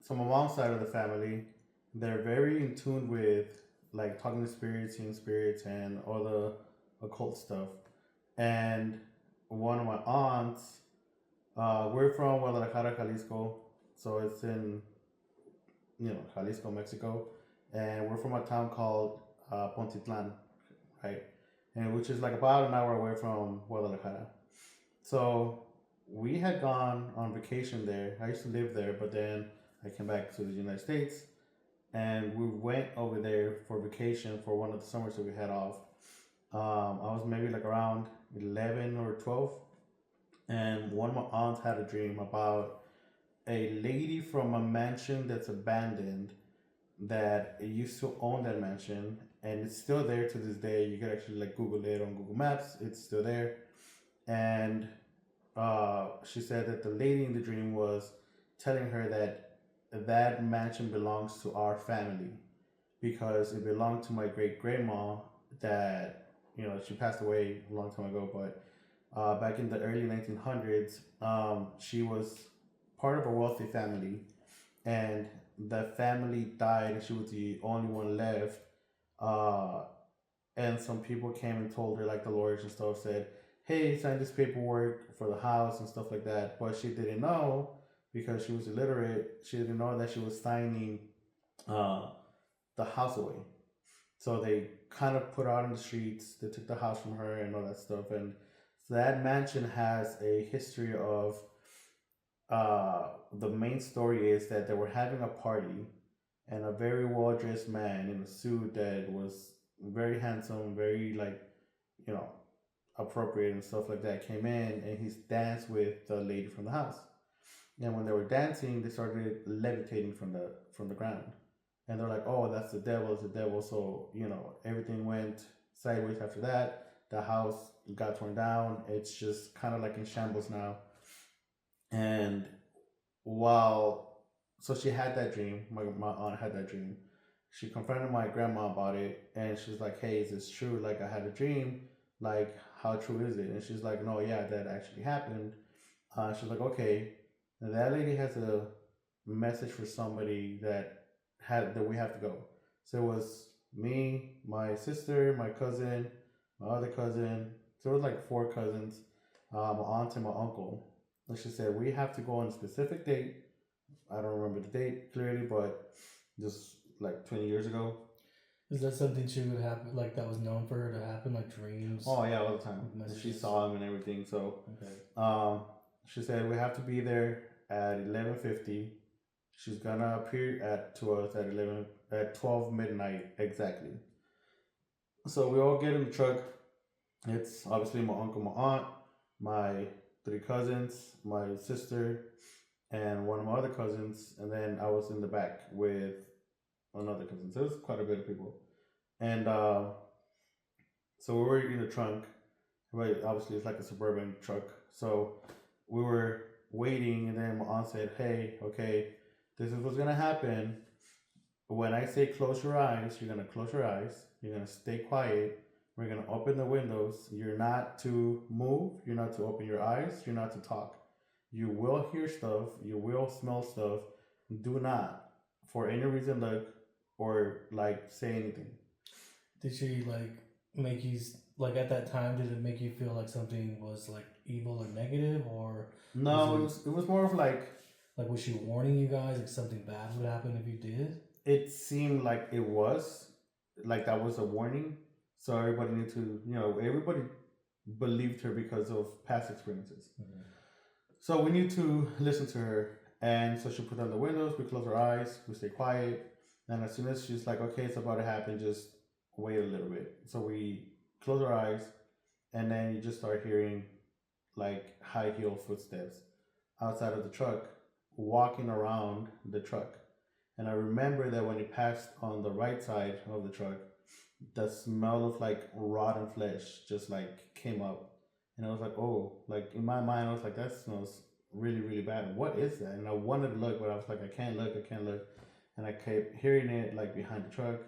so my mom's side of the family, they're very in tune with like talking to spirits, seeing spirits, and all the occult stuff. And one of my aunts, we're from Guadalajara, Jalisco, so it's in Jalisco, Mexico, and we're from a town called Pontitlan, right, and which is like about an hour away from Guadalajara. So we had gone on vacation there. I used to live there, but then I came back to the United States, and we went over there for vacation for one of the summers that we had off. I was maybe like around 11 or 12, and one of my aunts had a dream about a lady from a mansion that's abandoned that used to own that mansion, and it's still there to this day. You can actually like Google it on Google Maps. It's still there, and she said that the lady in the dream was telling her that that mansion belongs to our family because it belonged to my great grandma that she passed away a long time ago, but back in the early 1900s, she was part of a wealthy family, and the family died, and she was the only one left. Uh, and some people came and told her, like the lawyers and stuff, said, "Hey, sign this paperwork for the house and stuff like that." But she didn't know because she was illiterate. She didn't know that she was signing uh, the house away. So they kind of put her out in the streets. They took the house from her and all that stuff. And so that mansion has a history of the main story is that they were having a party, and a very well dressed man in a suit that was very handsome, very like, you know, appropriate and stuff like that came in, and he's danced with the lady from the house. And when they were dancing, they started levitating from the ground, and they're like, "Oh, that's the devil! It's the devil!" So everything went sideways after that. The house got torn down. It's just kind of like in shambles now. And while so she had that dream, my aunt had that dream. She confronted my grandma about it, and she's like, "Hey, is this true? Like, I had a dream. Like, how true is it?" And she's like, "No, yeah, that actually happened." She's like, "Okay, that lady has a message for somebody that we have to go." So it was me, my sister, my cousin, my other cousin. So it was like four cousins, my aunt and my uncle. And she said we have to go on a specific date. I don't remember the date clearly, but just like 20 years ago. Is that something she would happen like that was known for her to happen, like dreams? Oh yeah, all the time. She saw him and everything. So Okay. she said we have to be there at 11:50. She's gonna appear to us at 12 midnight exactly. So we all get in the truck. It's obviously my uncle, my aunt, my three cousins, my sister, and one of my other cousins, and then I was in the back with another cousin. So it was quite a bit of people, and so we were in the trunk. Right, obviously it's like a suburban truck. So we were waiting, and then my aunt said, "Hey, okay, this is what's gonna happen. When I say close your eyes, you're gonna close your eyes. You're gonna stay quiet. We're gonna open the windows. You're not to move. You're not to open your eyes. You're not to talk. You will hear stuff. You will smell stuff. Do not, for any reason, look or like say anything." Did she like make you like at that time? Did it make you feel like something was like evil or negative, or No, it was more of like was she warning you guys like something bad would happen if you did? it seemed like it was like that was a warning. So everybody need to, everybody believed her because of past experiences. Mm-hmm. So we need to listen to her. And so she put down the windows, we close our eyes, we stay quiet. And as soon as she's like, "Okay, it's about to happen, just wait a little bit." So we close our eyes, and then you just start hearing like high heel footsteps outside of the truck, walking around the truck. And I remember that when it passed on the right side of the truck, the smell of like rotten flesh just like came up. And I was like, "Oh," like in my mind, I was like, "That smells really, really bad. What is that?" And I wanted to look, but I was like, "I can't look, I can't look." And I kept hearing it like behind the truck,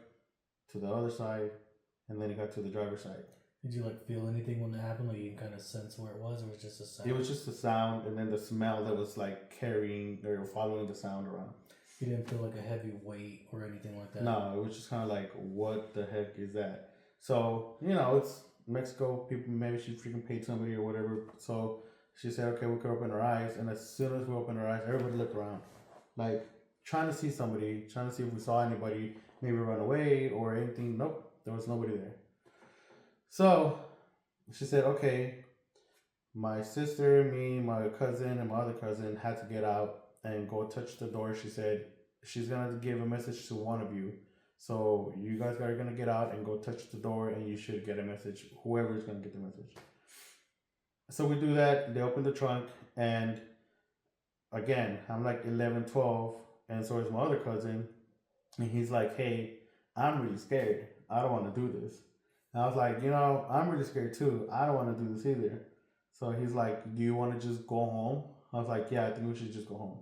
to the other side, and then it got to the driver's side. Did you like feel anything when it happened? Like you can kind of sense where it was, or was it just a sound? It was just the sound, and then the smell that was like carrying or following the sound around. You didn't feel like a heavy weight or anything like that. No, it was just kind of like, what the heck is that? So, you know, it's Mexico. People, maybe she freaking paid somebody or whatever. So she said, okay, we could open our eyes. And as soon as we opened our eyes, everybody looked around, like trying to see somebody, trying to see if we saw anybody, maybe run away or anything. Nope, there was nobody there. So she said, okay, my sister, me, my cousin, and my other cousin had to get out and go touch the door. She said she's gonna give a message to one of you. So you guys are gonna get out and go touch the door, and you should get a message. Whoever is gonna get the message. So we do that. They open the trunk, and again, I'm like 11, 12, and so is my other cousin, and he's like, "Hey, I'm really scared. I don't want to do this." And I was like, I'm really scared too. I don't want to do this either. So he's like, "Do you want to just go home?" I was like, "Yeah, I think we should just go home."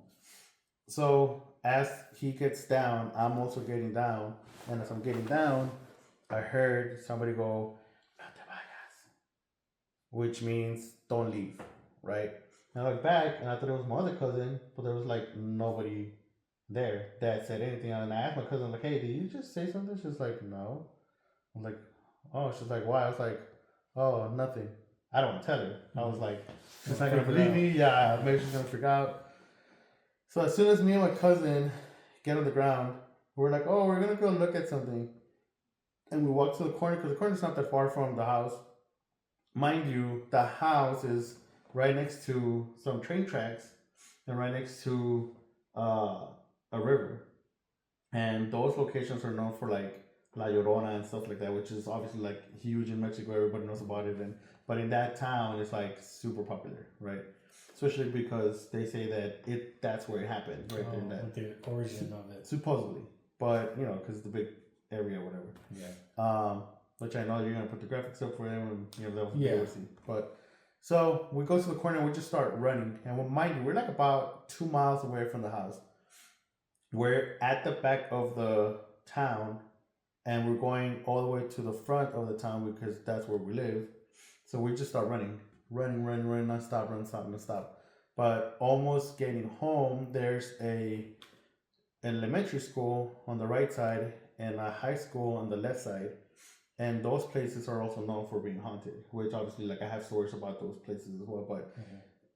So as he gets down, I'm also getting down. And as I'm getting down, I heard somebody go, "No te vayas," which means don't leave, right? And I look back and I thought it was my other cousin, but there was like nobody there that said anything. And I asked my cousin, like, "Hey, did you just say something?" She's like, "No." I'm like, "Oh," she's like, "Why?" I was like, "Oh, nothing." I don't want to tell her. I was like, she's not going to believe me. Yeah, maybe she's going to freak out. So as soon as me and my cousin get on the ground, we're like, "Oh, we're going to go look at something." And we walk to the corner because the corner's not that far from the house. Mind you, the house is right next to some train tracks and right next to a river. And those locations are known for like La Llorona and stuff like that, which is obviously like huge in Mexico. Everybody knows about it. But in that town, it's like super popular, right? Especially because they say that that's where it happened, right there in that. Like the origin of it. Supposedly. But, because it's the big area or whatever. Yeah. Which I know you're going to put the graphics up for them and, they'll be Yeah. able to see. But, so we go to the corner and we just start running. And mind you, we're like about 2 miles away from the house. We're at the back of the town and we're going all the way to the front of the town because that's where we live. So we just start running, non-stop, non-stop. But almost getting home, there's an elementary school on the right side and a high school on the left side. And those places are also known for being haunted, which obviously, like, I have stories about those places as well. But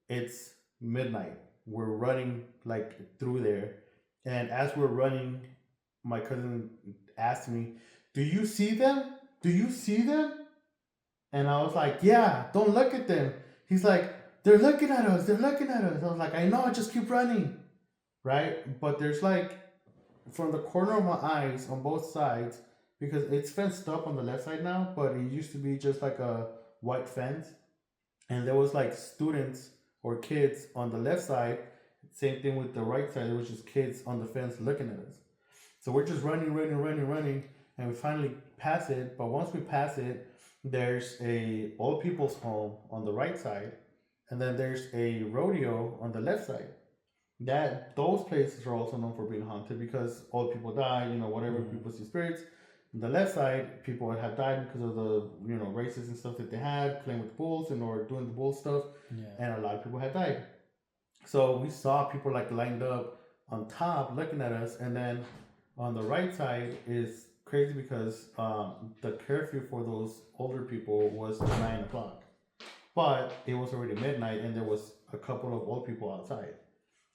it's midnight. We're running, like, through there. And as we're running, my cousin asked me, "Do you see them? Do you see them?" And I was like, "Yeah, don't look at them." He's like, "They're looking at us. They're looking at us." I was like, "I know, just keep running." Right? But there's like, from the corner of my eyes on both sides, because it's fenced up on the left side now, but it used to be just like a white fence. And there was like students or kids on the left side. Same thing with the right side. There was just kids on the fence looking at us. So we're just running. And we finally pass it. But once we pass it, there's a old people's home on the right side, and then there's a rodeo on the left side. Those places are also known for being haunted because old people die, whatever, people see spirits. On the left side, people have died because of the races and stuff that they had, playing with bulls or doing the bull stuff, and a lot of people had died. So we saw people like lined up on top looking at us, and then on the right side is crazy because the curfew for those older people was 9 o'clock, but it was already midnight and there was a couple of old people outside.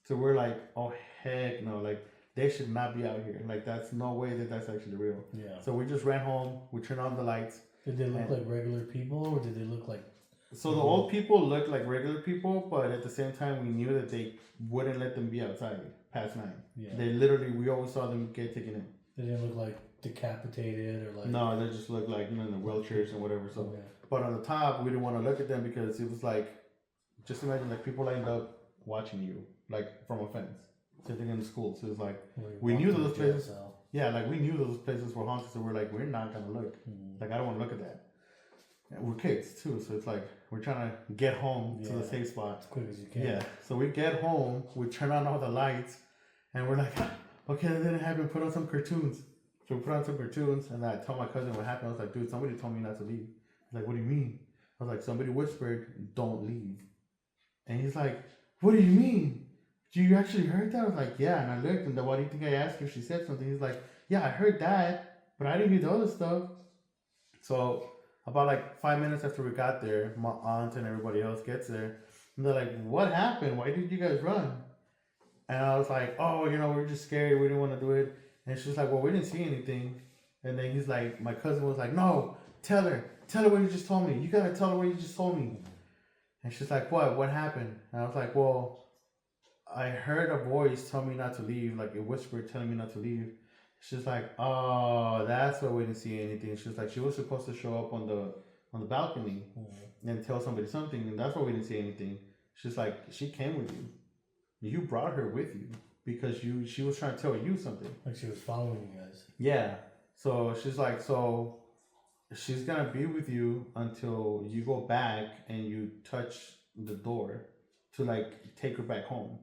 So we're like, "Oh heck no, like they should not be out here, like that's no way that's actually real." So we just ran home, we turned on the lights. Did they look like regular people or did they look like... So the old people looked like regular people, but at the same time we knew that they wouldn't let them be outside past 9. They literally, we always saw them get taken in. They didn't look like decapitated or like... No, they just looked like, in the wheelchairs and whatever. So, but on the top, we didn't want to look at them because it was like, just imagine like people lined up watching you, like from a fence, sitting in the school. So it's like, we knew those places. Yeah, like we knew those places were haunted. So we're like, we're not going to look. Like, I don't want to look at that. And we're kids too. So it's like, we're trying to get home to the safe spot. As quick as you can. Yeah. So we get home, we turn on all the lights, and we're like, "Okay, that didn't happen. Put on some cartoons." So we put on some cartoons, and I told my cousin what happened. I was like, "Dude, somebody told me not to leave." He's like, "What do you mean?" I was like, "Somebody whispered, 'Don't leave.'" And he's like, "What do you mean?" you actually heard that? I was like, yeah. And I looked, and then why do you think I asked if she said something? He's like, yeah, I heard that, but I didn't hear the other stuff. So about like 5 minutes after we got there, my aunt and everybody else gets there, and they're like, what happened? Why did you guys run? And I was like, oh, we were just scared. We didn't want to do it. And she's like, well, we didn't see anything. And then he's like, my cousin was like, no, tell her what you just told me. You gotta tell her what you just told me. And she's like, what happened? And I was like, well, I heard a voice tell me not to leave, like a whisper telling me not to leave. She's like, oh, that's why we didn't see anything. She's like, she was supposed to show up on the balcony and tell somebody something, and that's why we didn't see anything. She's like, she came with you. You brought her with you because she was trying to tell you something. Like she was following you guys. Yeah. So she's like, so she's gonna be with you until you go back and you touch the door to like take her back home.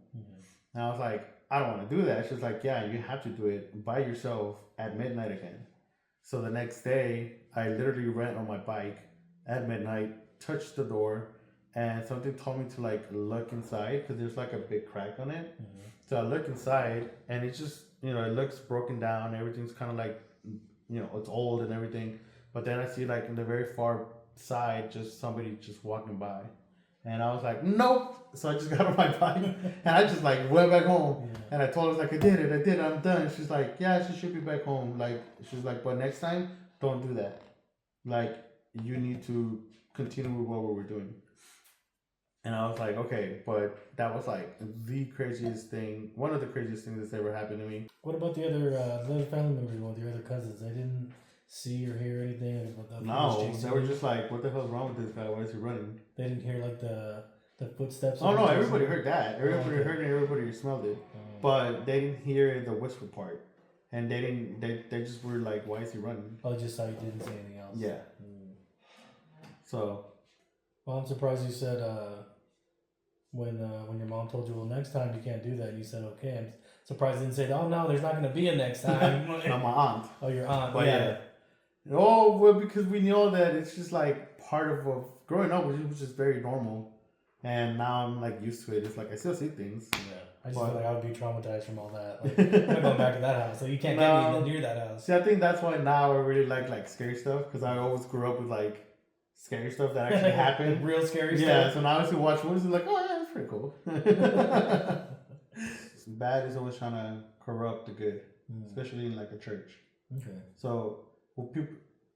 And I was like, I don't want to do that. She's like, yeah, you have to do it by yourself at midnight again. So the next day, I literally ran on my bike at midnight, touched the door, and something told me to like look inside because there's like a big crack on it. So I look inside, and it's just it looks broken down. Everything's kind of like it's old and everything. But then I see like in the very far side, just somebody just walking by, and I was like, nope. So I just got on my bike and I just like went back home. And I told her, I was like, I did it, I'm done. She's like, yeah, she should be back home. Like, she's like, but next time, don't do that. Like, you need to continue with what we were doing. And I was like, okay, but that was like the craziest thing, one of the craziest things that's ever happened to me. What about the other family members, or the other cousins? They didn't see or hear anything about the No, they were just like, what the hell's wrong with this guy? Why is he running? They didn't hear like the footsteps. Oh no, everybody heard that. Everybody heard it. Everybody smelled it, but they didn't hear the whisper part, and they didn't. They just were like, "Why is he running?" Oh, just so you didn't say anything else. Yeah. So. Well, I'm surprised you said when your mom told you, well, next time you can't do that. And you said okay. I'm surprised you didn't say, oh no, there's not going to be a next time. Not my aunt. Oh, your aunt. But yeah. Oh well, because we know that it's just like part of growing up, which was just very normal. And now I'm like used to it. It's like I still see things. Yeah. I just feel like I would be traumatized from all that. Like, I'm going back to that house. So you can't get me near that house. See, I think that's why now I really like scary stuff. Because I always grew up with like scary stuff that actually happened. Real scary stuff. Yeah, so now I see watch movies and like, oh yeah, that's pretty cool. Bad is always trying to corrupt the good. Especially in like a church. Okay. So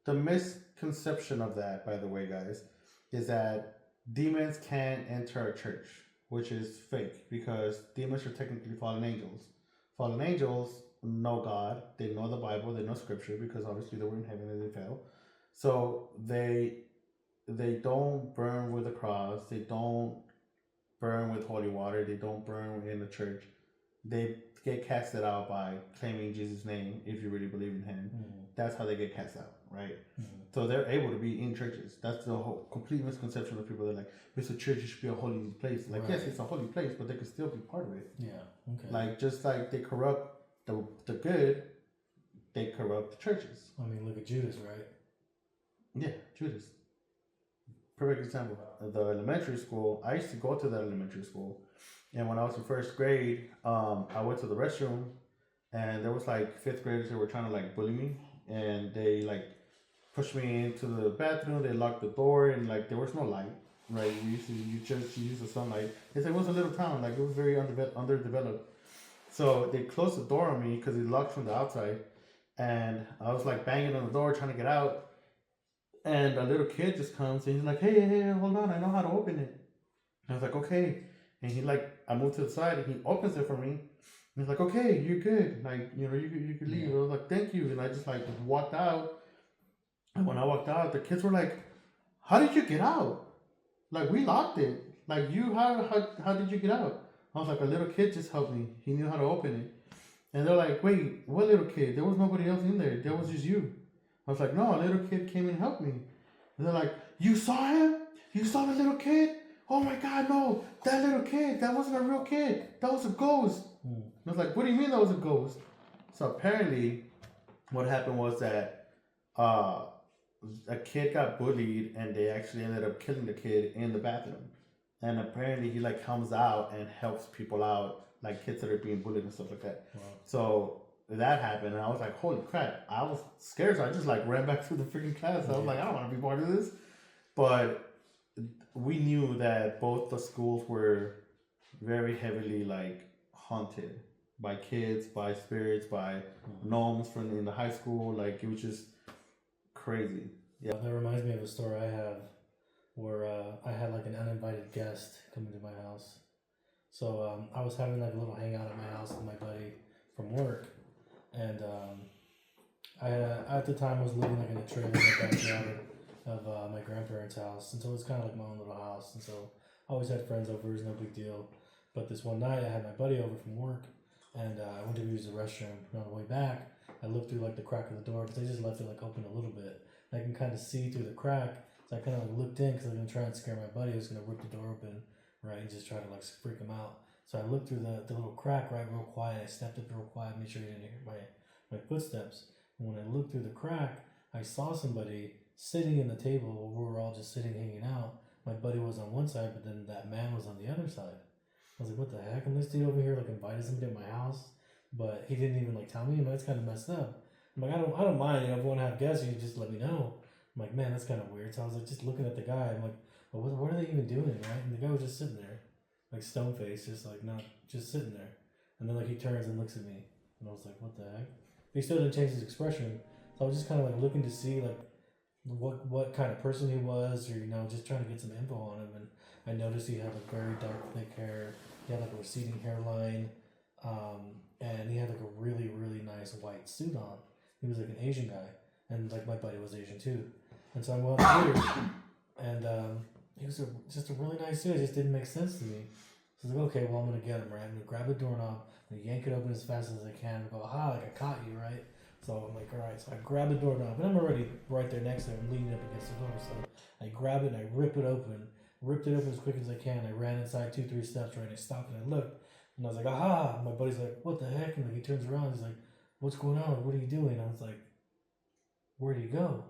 the misconception of that, by the way, guys, is that demons can't enter a church, which is fake because demons are technically fallen angels. Fallen angels know God, they know the Bible, they know Scripture because obviously they were in heaven and they fell. So they don't burn with a cross, they don't burn with holy water, they don't burn in the church. They get casted out by claiming Jesus' name if you really believe in Him. That's how they get cast out, right? So they're able to be in churches. That's the whole complete misconception of people. They're like, it's a church, it should be a holy place. Like, yes, it's a holy place, but they could still be part of it. Yeah, okay. Like, just like they corrupt the good, they corrupt the churches. I mean, look at Judas, right? Yeah, Judas. Perfect example. The elementary school, I used to go to that elementary school. And when I was in first grade, I went to the restroom, and there was like fifth graders that were trying to like bully me, and they like pushed me into the bathroom. They locked the door, and like there was no light, right? You just use the sunlight. It was a little town, like it was very underdeveloped. So they closed the door on me because it locked from the outside, and I was like banging on the door trying to get out, and a little kid just comes and he's like, hey, hold on, I know how to open it. And I was like, okay. And he like, I moved to the side and he opens it for me. And he's like, okay, you're good. Like, you could leave. I was like, thank you. And I just like walked out. And when I walked out, the kids were like, how did you get out? Like, we locked it. Like, how did you get out? I was like, a little kid just helped me. He knew how to open it. And they're like, wait, what little kid? There was nobody else in there. There was just you. I was like, no, a little kid came and helped me. And they're like, you saw him? You saw the little kid? Oh my God, no, that little kid, that wasn't a real kid. That was a ghost. I was like, what do you mean that was a ghost? So apparently what happened was that a kid got bullied and they actually ended up killing the kid in the bathroom. and apparently he like comes out and helps people out, like kids that are being bullied and stuff like that. Wow. So that happened, and I was like, holy crap! I was scared, so I just like ran back to the freaking class. I was like, I don't want to be part of this, but we knew that both the schools were very heavily like haunted by kids, by spirits, by gnomes from in the high school. Like it was just crazy. Yeah. That reminds me of a story I have where I had like an uninvited guest come into my house. So I was having like a little hangout at my house with my buddy from work, and I at the time was living like in a trailer in the backyard of my grandparents' house, and so it was kind of like my own little house, and so I always had friends over. It was no big deal. But this one night I had my buddy over from work, and I went to use the restroom. And on the way back, I looked through like the crack of the door because I just left it like open a little bit. And I can kind of see through the crack, so I kind of like looked in because I was gonna try and scare my buddy. I was gonna rip the door open, right, and just try to like freak him out. So I looked through the little crack, right, real quiet. I stepped up real quiet, made sure he didn't hear my footsteps. And when I looked through the crack, I saw somebody sitting in the table where we were all just sitting hanging out. My buddy was on one side, but then that man was on the other side. I was like, what the heck? And this dude over here like invited somebody to my house, but he didn't even like tell me. That's kind of messed up. I'm like, I don't mind. You know, if you want to have guests, you just let me know. I'm like, man, that's kind of weird. So I was like, just looking at the guy. I'm like, well, what are they even doing, right? And the guy was just sitting there, like stone faced, just like not just sitting there. And then like he turns and looks at me, and I was like, what the heck? But he still didn't change his expression. So I was just kind of like looking to see like what kind of person he was, or you know, just trying to get some info on him. And I noticed he had like very dark, thick hair. He had like a receding hairline, and he had like a really, really nice white suit on. He was like an Asian guy, and like my buddy was Asian too. And so I went upstairs, and he was just a really nice suit. It just didn't make sense to me. So I was like, okay, well I'm gonna get him, right? I'm gonna grab the doorknob and yank it open as fast as I can and go, aha, like I caught you, right? So I'm like, all right. So I grab the doorknob, and I'm already right there next to him, leaning up against the door. So I grab it and I rip it open. Ripped it open as quick as I can. I ran inside 2-3 steps, right? I stopped and I looked, and I was like, aha! My buddy's like, what the heck? And like he turns around, he's like, what's going on? What are you doing? I was like, where'd he go?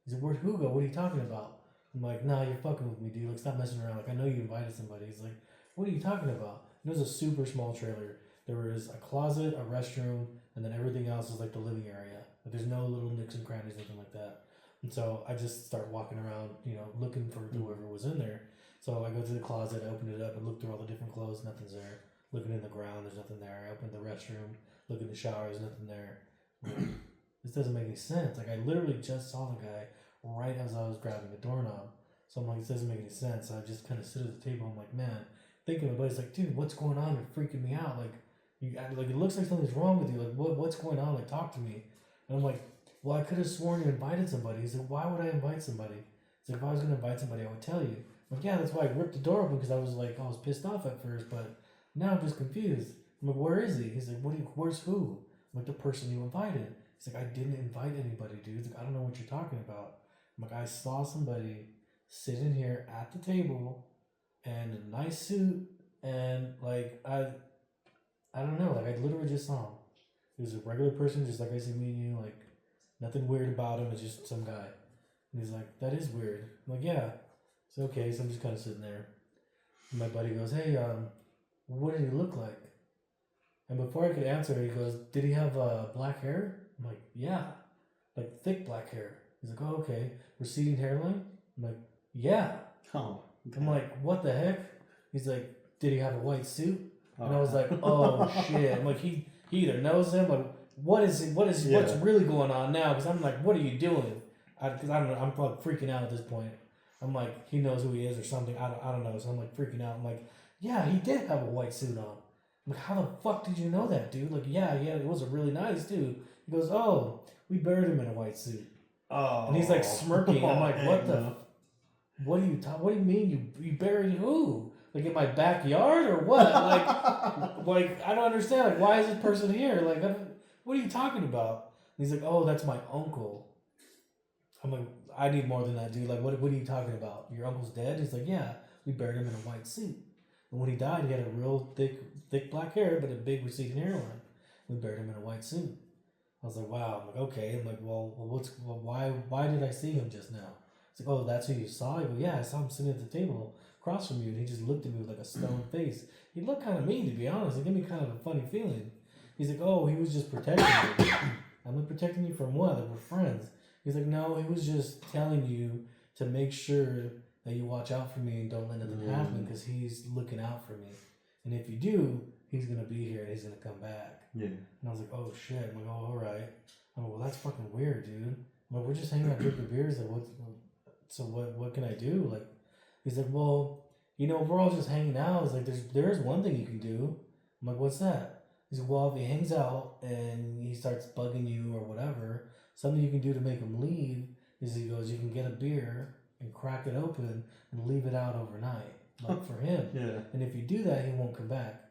He's like, where'd who go? What are you talking about? I'm like, nah, you're fucking with me, dude. Like, stop messing around. Like, I know you invited somebody. He's like, what are you talking about? And it was a super small trailer. There was a closet, a restroom, and then everything else was like the living area. Like, there's no little nooks and crannies, nothing like that. And so I just start walking around, you know, looking for whoever was in there. So I go to the closet, I open it up and look through all the different clothes, nothing's there. Looking in the ground, there's nothing there. I open the restroom, look in the shower, there's nothing there. This doesn't make any sense. Like I literally just saw the guy right as I was grabbing the doorknob. So I'm like, this doesn't make any sense. So I just kind of sit at the table. I'm like, man, thinking about it. It's like, dude, what's going on? You're freaking me out. Like, like it looks like something's wrong with you. Like, what's going on? Like, talk to me. And I'm like, well, I could have sworn you invited somebody. He's like, why would I invite somebody? He's like, if I was gonna invite somebody, I would tell you. I'm like, yeah, that's why I ripped the door open because I was pissed off at first, but now I'm just confused. I'm like, where is he? He's like, where's who? I'm like, the person you invited. He's like, I didn't invite anybody, dude. He's like, I don't know what you're talking about. I'm like, I saw somebody sitting here at the table and a nice suit, and like I don't know, like I literally just saw him. He was a regular person, just like I see me and you, like nothing weird about him. It's just some guy. And he's like, that is weird. I'm like, yeah. So okay, so I'm just kind of sitting there. And my buddy goes, hey, what did he look like? And before I could answer, he goes, did he have black hair? I'm like, yeah, like thick black hair. He's like, oh, okay. Receding hairline? I'm like, yeah. Oh. Okay. I'm like, what the heck? He's like, did he have a white suit? And I was like, oh shit. I'm like, he either knows him, like, what's really going on now? Because I'm like, what are you doing? Because I don't know, I'm like freaking out at this point. I'm like, he knows who he is or something. I don't know. So I'm like freaking out. I'm like, yeah, he did have a white suit on. I'm like, how the fuck did you know that, dude? Like, yeah, it was a really nice dude. He goes, oh, we buried him in a white suit. Oh. And he's like smirking. I'm like, what do you mean you buried who? Like in my backyard or what? Like I don't understand. Like, why is this person here? Like, what are you talking about? And he's like, oh, that's my uncle. I'm like, I need more than that, dude. Like, what are you talking about? Your uncle's dead? He's like, yeah, we buried him in a white suit. And when he died, he had a real thick black hair, but a big receding hairline. We buried him in a white suit. I was like, wow. I'm like, okay. I'm like, why did I see him just now? It's like, oh, that's who you saw? I go, yeah, I saw him sitting at the table across from you, and he just looked at me with like a stone face. He looked kind of mean, to be honest. It gave me kind of a funny feeling. He's like, oh, he was just protecting me. I'm like, protecting you from what? Like, we're friends. He's like, no, he was just telling you to make sure that you watch out for me and don't let nothing happen because he's looking out for me. And if you do, he's going to be here and he's going to come back. Yeah. And I was like, oh, shit. I'm like, oh, all right. I'm like, well, that's fucking weird, dude. I'm like, we're just hanging out drinking beers. Like, what can I do? Like, he's like, well, you know, we're all just hanging out. It's like, there is one thing you can do. I'm like, what's that? He's like, well, if he hangs out and he starts bugging you or whatever, something you can do to make him leave is he goes, you can get a beer and crack it open and leave it out overnight, like for him. Yeah. And if you do that, he won't come back.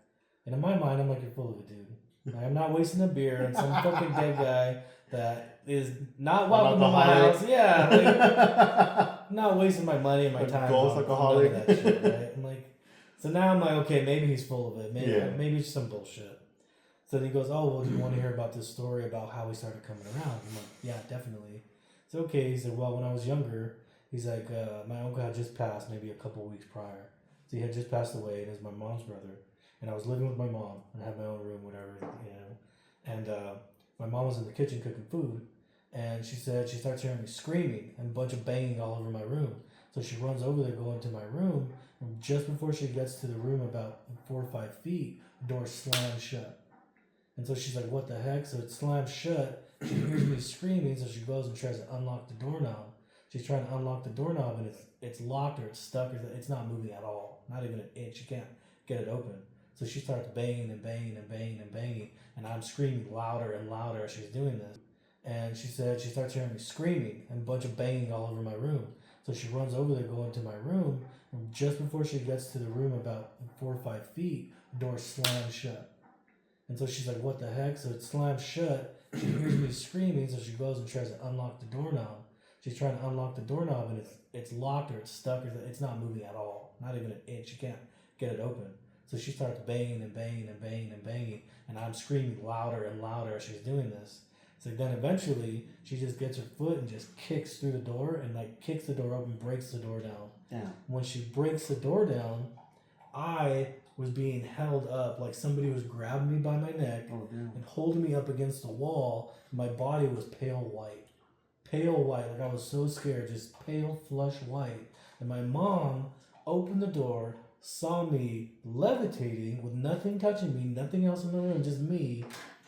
And in my mind, I'm like, you're full of it, dude. Like, I'm not wasting a beer on some fucking dead guy that is not welcome to my house. Yeah. Like, I'm not wasting my money and my time. Ghost alcoholic. That shit, right? I'm like, so now I'm like, okay, maybe he's full of it. Maybe it's some bullshit. So then he goes, oh, well, do you want to hear about this story about how he started coming around? I'm like, yeah, definitely. So, okay. He said, well, when I was younger, he's like, my uncle had just passed maybe a couple of weeks prior. So he had just passed away, and he's my mom's brother. And I was living with my mom, and I had my own room, whatever, you know. And my mom was in the kitchen cooking food, and she said she starts hearing me screaming and a bunch of banging all over my room. So she runs over there, going to my room, and just before she gets to the room about 4 or 5 feet, the door slams shut. And so she's like, what the heck? So it slams shut. She hears me screaming, so she goes and tries to unlock the doorknob. She's trying to unlock the doorknob, and it's locked or it's stuck or it's not moving at all. Not even an inch. She can't get it open. So she starts banging and banging and banging and banging, and I'm screaming louder and louder as she's doing this. And she said she starts hearing me screaming and a bunch of banging all over my room. So she runs over there, going to my room, and just before she gets to the room about 4 or 5 feet, the door slams shut. And so she's like, what the heck? So it slams shut. She hears me screaming, so she goes and tries to unlock the doorknob. She's trying to unlock the doorknob, and it's locked or it's stuck or it's not moving at all. Not even an inch. She can't get it open. So she starts banging and banging and banging and banging, and I'm screaming louder and louder as she's doing this. So then eventually she just gets her foot and just kicks through the door and like kicks the door open, breaks the door down. Yeah. When she breaks the door down, I was being held up like somebody was grabbing me by my neck and holding me up against the wall. My body was pale white. Pale white, like I was so scared, just pale, flush white. And my mom opened the door, saw me levitating with nothing touching me, nothing else in the room, just me,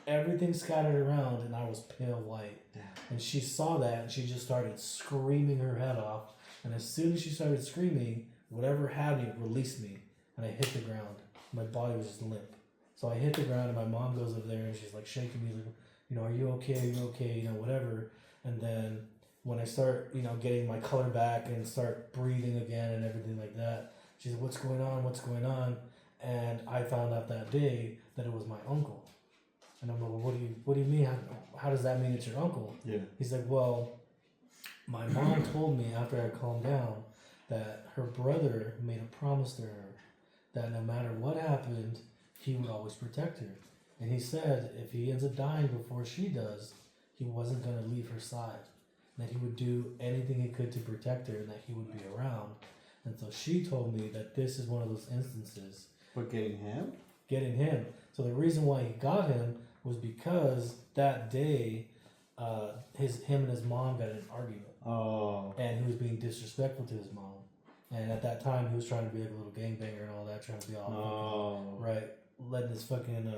everything scattered around, and I was pale white. Yeah. And she saw that, and she just started screaming her head off. And as soon as she started screaming, whatever had me released me, and I hit the ground. My body was just limp. So I hit the ground, and my mom goes over there, and she's like shaking me, like, you know, are you okay? Are you okay? You know, whatever. And then when I start, you know, getting my color back and start breathing again and everything like that, she's like, what's going on? What's going on? And I found out that day that it was my uncle. And I'm like, well, what do you mean? How does that mean it's your uncle? Yeah. He's like, well, my mom told me after I calmed down that her brother made a promise to her that no matter what happened, he would always protect her. And he said if he ends up dying before she does, he wasn't going to leave her side. That he would do anything he could to protect her and that he would be around. And so she told me that this is one of those instances. For getting him? Getting him. So the reason why he got him was because that day, him and his mom got in an argument. Oh. And he was being disrespectful to his mom. And at that time, he was trying to be like a little gangbanger and all that, trying to be all fucking, right, letting his fucking,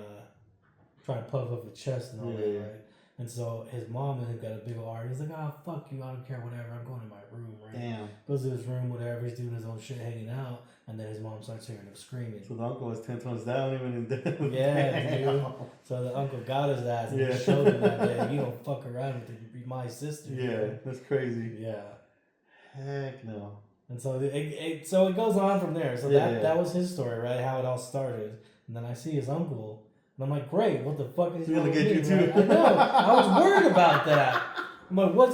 trying to puff up his chest and all that, right? And so his mom and him got a big old argument. He's like, oh, fuck you, I don't care, whatever, I'm going to my room, right? Damn. Goes to his room, whatever, he's doing his own shit, hanging out, and then his mom starts hearing him screaming. So the uncle was 10 tones down even in death. Yeah, dude. So the uncle got his ass and he showed him that day, you don't fuck around with it, you be my sister. Yeah, that's crazy. Yeah. Heck no. And so so it goes on from there. So that was his story, right? How it all started. And then I see his uncle, and I'm like, great, what the fuck is he gonna get you too? Right? I know. I was worried about that. I'm like, what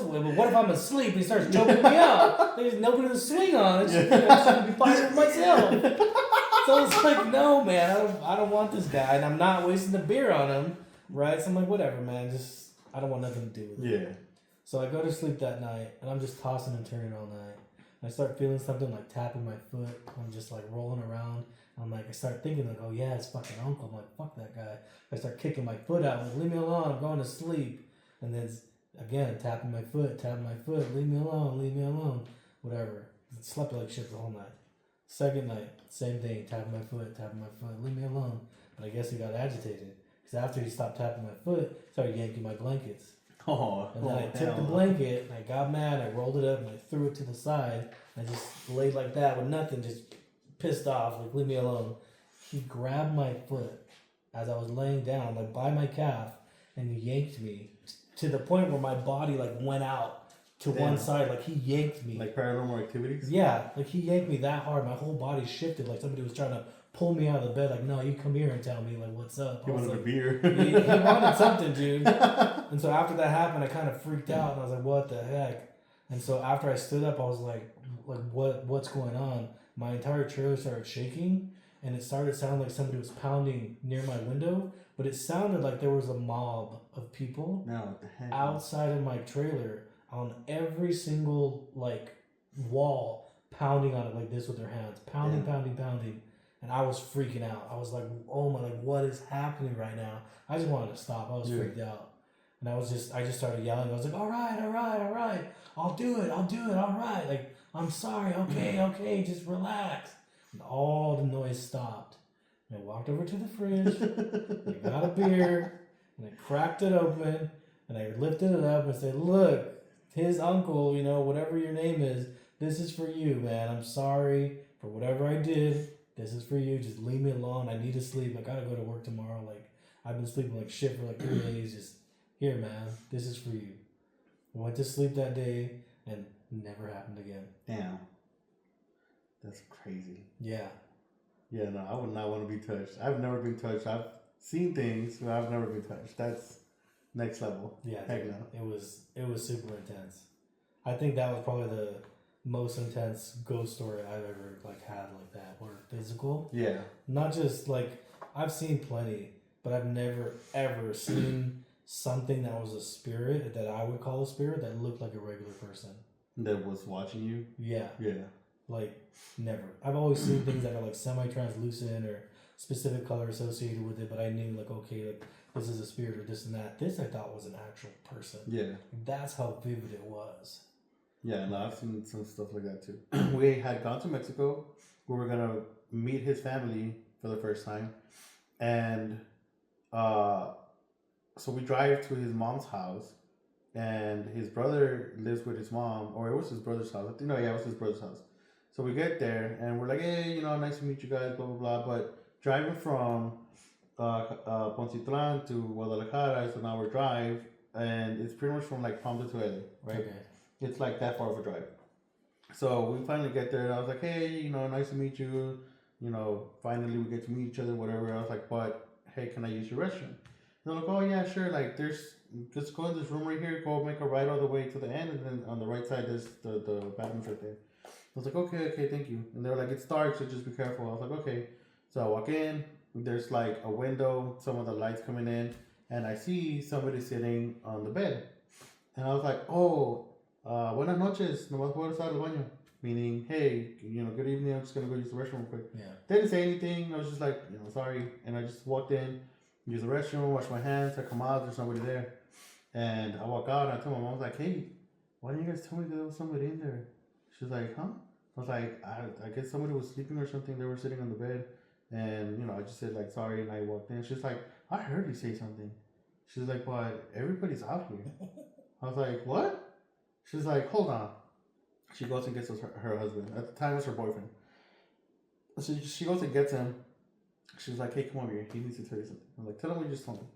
if I'm asleep and he starts choking me out? There's nobody to swing on. It's just, I'm going to be fighting with myself. So it's like, no, man, I don't want this guy, and I'm not wasting the beer on him, right? So I'm like, whatever, man, I don't want nothing to do with it. Yeah. So I go to sleep that night, and I'm just tossing and turning all night. I start feeling something like tapping my foot. I'm just like rolling around. I'm like, I start thinking like, oh yeah, it's fucking uncle. I'm like, fuck that guy. I start kicking my foot out. I'm like, leave me alone. I'm going to sleep. And then again, tapping my foot. Leave me alone. Whatever. Slept like shit the whole night. Second night, same thing. Tapping my foot. Leave me alone. But I guess he got agitated because after he stopped tapping my foot, he started yanking my blankets. Oh, And then I took the blanket and I got mad. I rolled it up and I threw it to the side. And I just laid like that with nothing, just pissed off, like leave me alone. He grabbed my foot as I was laying down, like by my calf, and he yanked me to the point where my body like went out to one side. Like he yanked me. Like Paranormal Activities? Yeah, like he yanked me that hard. My whole body shifted like somebody was trying to pull me out of the bed. Like, no, you come here and tell me like what's up. He wanted like, a beer. he wanted something, dude. And so after that happened, I kind of freaked out and I was like, what the heck? And so after I stood up, I was like what's going on? My entire trailer started shaking and it started sounding like somebody was pounding near my window, but it sounded like there was a mob of people outside of my trailer on every single like wall, pounding on it like this with their hands, pounding. And I was freaking out. I was like, oh my, like what is happening right now? I just wanted to stop. I was freaked out. And I just started yelling. I was like, all right. I'll do it. All right. Like, I'm sorry. Okay. Just relax. And all the noise stopped. And I walked over to the fridge. And I got a beer. And I cracked it open. And I lifted it up and said, look, his uncle, whatever your name is, this is for you, man. I'm sorry for whatever I did. This is for you. Just leave me alone. I need to sleep. I got to go to work tomorrow. Like, I've been sleeping like shit for like 3 days. Just, here, man. This is for you. I went to sleep that day and never happened again. Damn. That's crazy. Yeah. Yeah, no, I would not want to be touched. I've never been touched. I've seen things, but I've never been touched. That's next level. Yeah. Heck no. It was super intense. I think that was probably the most intense ghost story I've ever had like that, or physical. Yeah. Not just I've seen plenty, but I've never ever seen something that was a spirit that I would call a spirit that looked like a regular person. That was watching you? Yeah. Yeah. Never. I've always seen things that are semi-translucent or specific color associated with it, but I knew okay, this is a spirit or this and that. This I thought was an actual person. Yeah. That's how vivid it was. Yeah, no, I've seen some stuff like that too. We had gone to Mexico. We were gonna meet his family for the first time, and so we drive to his mom's house, and his brother lives with his mom, or it was his brother's house. I think it was his brother's house. So we get there, and we're like, hey, nice to meet you guys, blah blah blah. But driving from Poncitlán to Guadalajara is an hour drive, and it's pretty much from Palmdale to LA, right? Okay. It's that far of a drive. So we finally get there, and I was like, hey, nice to meet you. Finally we get to meet each other, whatever. I was like, but hey, can I use your restroom? They're like, oh yeah, sure. Just go in this room right here, go make a right all the way to the end, and then on the right side there's the bathroom's right there. I was like, okay, thank you. And they were like, it's dark, so just be careful. I was like, okay. So I walk in, there's a window, some of the lights coming in, and I see somebody sitting on the bed. And I was like, oh, buenas noches, nomás voy a usar el baño. Meaning, hey, good evening, I'm just going to go use the restroom real quick. Yeah. They didn't say anything. I was just like, sorry. And I just walked in, used the restroom, washed my hands. I come out, there's somebody there. And I walk out, and I told my mom, I was like, hey, why didn't you guys tell me there was somebody in there? She was like, huh? I was like, I guess somebody was sleeping or something. They were sitting on the bed. And, I just said, sorry, and I walked in. She's like, I heard you say something. She's like, but everybody's out here. I was like, what? She's like, hold on. She goes and gets her husband. At the time, it was her boyfriend. So she goes and gets him. She's like, hey, come over here. He needs to tell you something. I'm like, tell him what you just told me.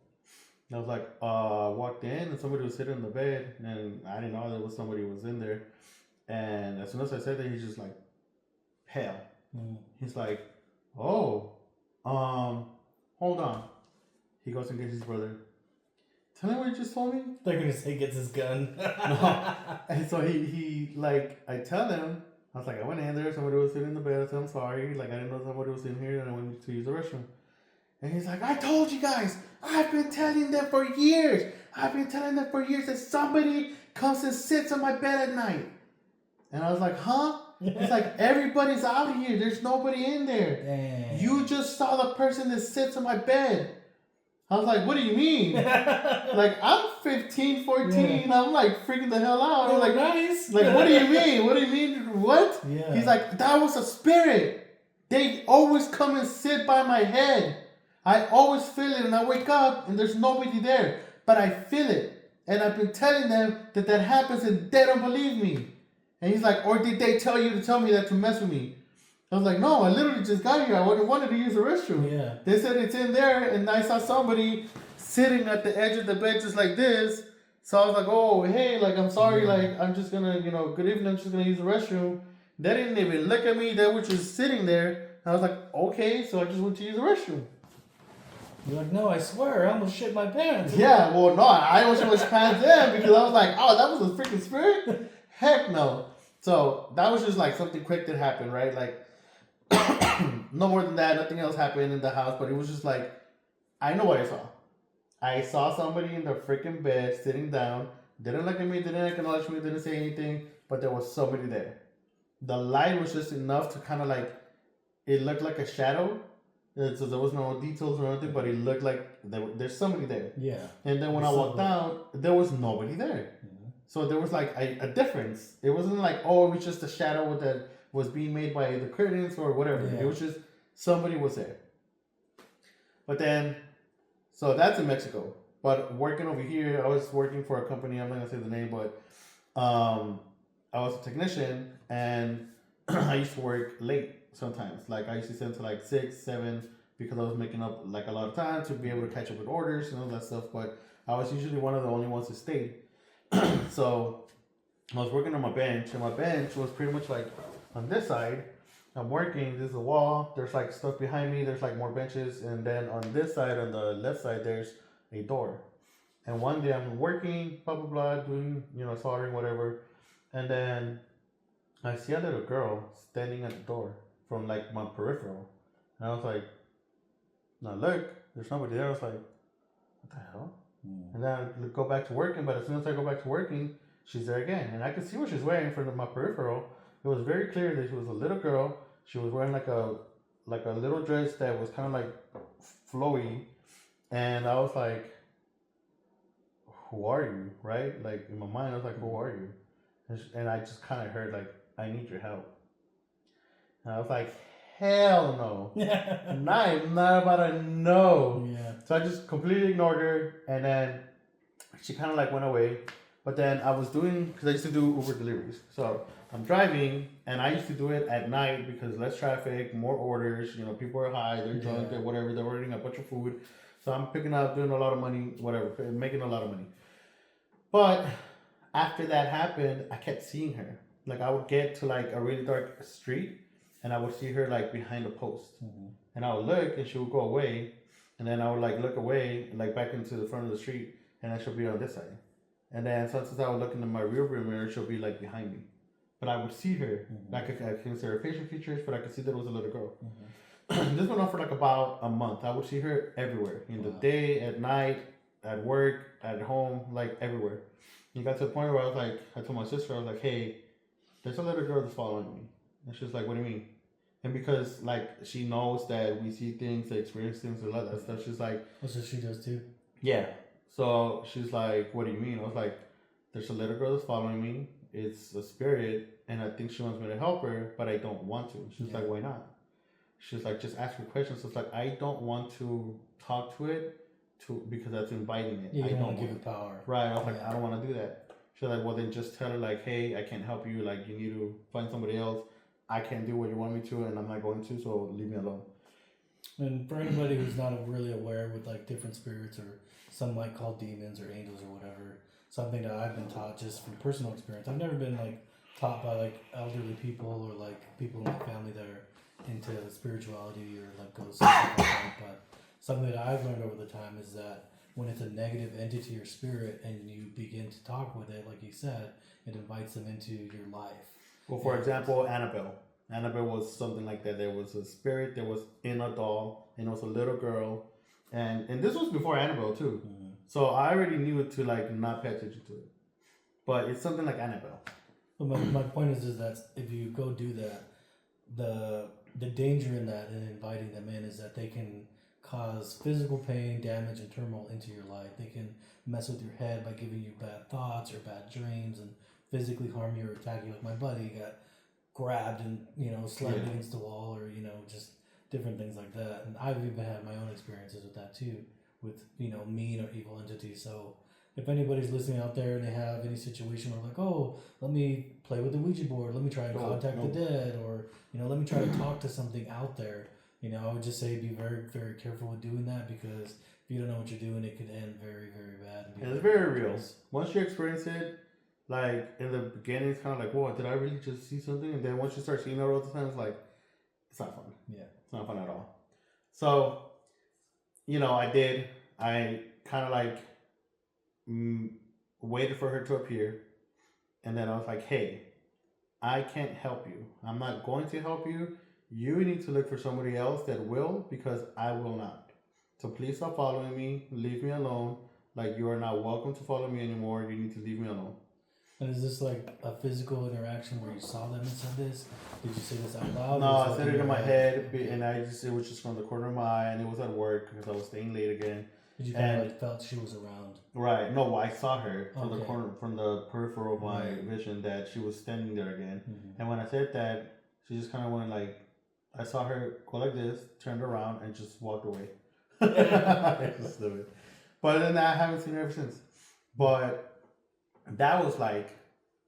And I was like, walked in, and somebody was sitting on the bed, and I didn't know there was somebody who was in there. And as soon as I said that, he's just like, hell. He's like, oh, hold on. He goes and gets his brother. Tell me what you just told me. They're gonna say he gets his gun. No. And so he I tell him, I was like, I went in there, somebody was sitting in the bed, I said, I'm sorry, I didn't know somebody was in here, and I went to use the restroom. And he's like, I told you guys, I've been telling them for years that somebody comes and sits on my bed at night. And I was like, huh? He's like, everybody's out here. There's nobody in there. Dang. You just saw the person that sits on my bed. I was like, what do you mean? Like, I'm 15, 14. I'm like freaking the hell out. I'm like, nice. like, what do you mean? What do you mean? What? Yeah. He's like, that was a spirit. They always come and sit by my head. I always feel it, and I wake up and there's nobody there, but I feel it. And I've been telling them that happens, and they don't believe me. And he's like, or did they tell you to tell me that to mess with me? I was like, no, I literally just got here. I wanted to use the restroom. Yeah. They said it's in there, and I saw somebody sitting at the edge of the bed just like this. So I was like, oh, hey, like, I'm sorry, like, I'm just gonna, good evening, I'm just gonna use the restroom. They didn't even look at me. They were just sitting there. I was like, okay, so I just went to use the restroom. You're like, no, I swear, I almost shit my pants. Yeah, well, no, I almost shit my pants then because I was like, oh, that was a freaking spirit? Heck no. So that was just like something quick that happened, right? Like, no more than that. Nothing else happened in the house, but it was just like, I know what I saw. I saw somebody in the freaking bed sitting down, didn't look at me, didn't acknowledge me, didn't say anything, but there was somebody there. The light was just enough to kind of like, it looked like a shadow. So there was no details or anything, but it looked like there's somebody there. Yeah. And then when I walked out, there was nobody there. Mm-hmm. So there was like a difference. It wasn't like, oh, it was just a shadow that was being made by the curtains or whatever. Yeah. It was just somebody was there. But then, so that's in Mexico. But working over here, I was working for a company. I'm not gonna say the name, but I was a technician, and I used to work late sometimes. Like I used to stay until like 6, 7 because I was making up like a lot of time to be able to catch up with orders and all that stuff. But I was usually one of the only ones that stayed. So I was working on my bench, and my bench was pretty much like on this side. I'm working, there's a wall, there's like stuff behind me, there's like more benches, and then on this side, on the left side, there's a door. And one day I'm working, blah, blah, blah, doing, soldering, whatever. And then I see a little girl standing at the door from like my peripheral. And I was like, now look, there's nobody there. I was like, what the hell? And then I go back to working, but as soon as I go back to working, she's there again. And I could see what she's wearing from my peripheral. It was very clear that she was a little girl. She was wearing like a little dress that was kind of like flowy. And I was like, who are you? Right? Like in my mind, I was like, who are you? And I just kind of heard like, I need your help. And I was like, hell no. I'm not about to know. Yeah. So I just completely ignored her, and then she kind of like went away. But then I was doing, because I used to do Uber deliveries. So I'm driving, and I used to do it at night because less traffic, more orders. People are high, they're drunk, they're whatever, they're ordering a bunch of food. So I'm picking up, doing a lot of money, whatever, making a lot of money. But after that happened, I kept seeing her. Like I would get to like a really dark street, and I would see her like behind a post. Mm-hmm. And I would look, and she would go away. And then I would like look away, like back into the front of the street, and then she'll be on this side. And then sometimes I would look into my rear view mirror, she'll be like behind me. But I would see her. Mm-hmm. I couldn't see her facial features, but I could see that it was a little girl. Mm-hmm. This went on for like about a month. I would see her everywhere. In the day, at night, at work, at home, like everywhere. And it got to the point where I was like, I told my sister, I was like, hey, there's a little girl that's following me. And she was like, what do you mean? And because like she knows that we see things, experience things, a lot of that stuff, she's like, oh, so she does too? Yeah. So she's like, what do you mean? I was like, there's a little girl that's following me. It's a spirit, and I think she wants me to help her, but I don't want to. She's like, why not? She's like, just ask me questions. So it's like, I don't want to talk to it because that's inviting it. You don't want to give it power. Right. I was like, I don't want to do that. She's like, well, then just tell her like, hey, I can't help you. Like, you need to find somebody else. I can't do what you want me to, and I'm not going to, so leave me alone. And for anybody who's not really aware with like different spirits, or some might call demons or angels or whatever, something that I've been taught just from personal experience. I've never been like taught by like elderly people or like people in my family that are into spirituality or like ghosts and stuff like that. But something that I've learned over the time is that when it's a negative entity or spirit and you begin to talk with it, like you said, it invites them into your life. Well, for example, Annabelle. Annabelle was something like that. There was a spirit that was in a doll, and it was a little girl. And this was before Annabelle, too. Mm-hmm. So I already knew to, like, not pay attention to it. But it's something like Annabelle. But my point is that if you go do that, the danger in that and inviting them in is that they can cause physical pain, damage, and turmoil into your life. They can mess with your head by giving you bad thoughts or bad dreams and physically harm you or attack you. Like my buddy got grabbed and slammed against the wall, or just different things like that. And I've even had my own experiences with that too, with mean or evil entities. So if anybody's listening out there and they have any situation where like, oh, let me play with the Ouija board, let me try and contact the dead, or let me try to talk to something out there, I would just say be very, very careful with doing that, because if you don't know what you're doing, it could end very, very bad. And it's very real. Once you experience it, like in the beginning, it's kind of like, whoa, did I really just see something? And then once you start seeing it all the time, it's like, it's not fun. Yeah. It's not fun at all. So, I kind of like waited for her to appear. And then I was like, hey, I can't help you. I'm not going to help you. You need to look for somebody else that will, because I will not. So please stop following me. Leave me alone. Like, you are not welcome to follow me anymore. You need to leave me alone. And is this like a physical interaction where you saw them and said this? Did you say this out loud? No, I said it in my head, and it was just from the corner of my eye, and it was at work because I was staying late again. Did you kind of felt she was around? Right. No, I saw her from the corner, from the peripheral of my vision, that she was standing there again. Mm-hmm. And when I said that, she just kind of went like, I saw her go like this, turned around, and just walked away. Just stupid. But then I haven't seen her ever since. But that was like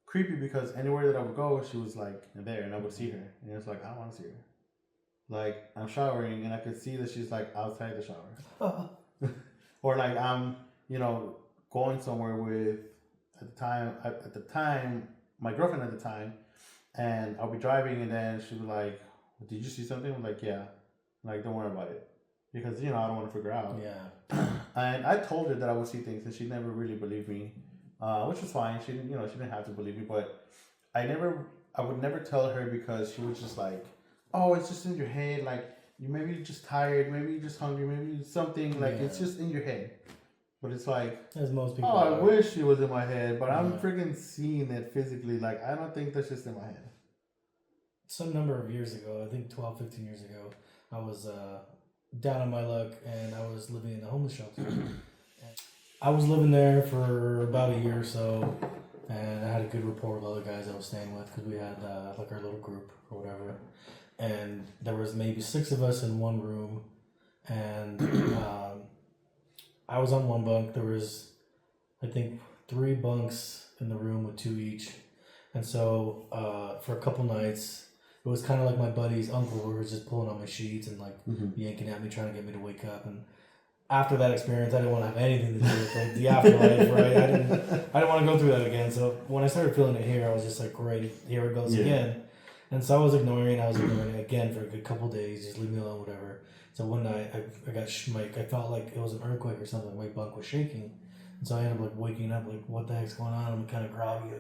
creepy, because anywhere that I would go, she was like there, and I would see her, and it's like, I don't want to see her. Like, I'm showering, and I could see that she's like outside the shower. Or like I'm, going somewhere with, at the time, my girlfriend at the time, and I'll be driving, and then she was like, did you see something? I'm like, yeah. I'm like, don't worry about it, because I don't want to figure out. Yeah. And I told her that I would see things, and she never really believed me, which was fine. She didn't, she didn't have to believe me, but I would never tell her, because she was just like, oh, it's just in your head, like, maybe you're just tired, maybe you're just hungry, maybe something, like, it's just in your head. But it's like, as most people I wish it was in my head, but I'm freaking seeing it physically. Like, I don't think that's just in my head. Some number of years ago, I think 12, 15 years ago, I was down on my luck, and I was living in a homeless shelter. I was living there for about a year or so, and I had a good rapport with other guys I was staying with, because we had like our little group or whatever. And there was maybe 6 of us in one room, and I was on one bunk. There was, I think, 3 bunks in the room with 2 each. And so for a couple nights, it was kind of like my buddy's uncle, who was just pulling on my sheets and like yanking at me, trying to get me to wake up. And after that experience, I didn't want to have anything to do with like the afterlife, right? I didn't want to go through that again. So when I started feeling it here, I was just like, great, here it goes again. And so I was ignoring it again for a good couple days, just leave me alone, whatever. So one night I felt like it was an earthquake or something. My bunk was shaking. And so I ended up like waking up, like, what the heck's going on? I'm kind of groggy.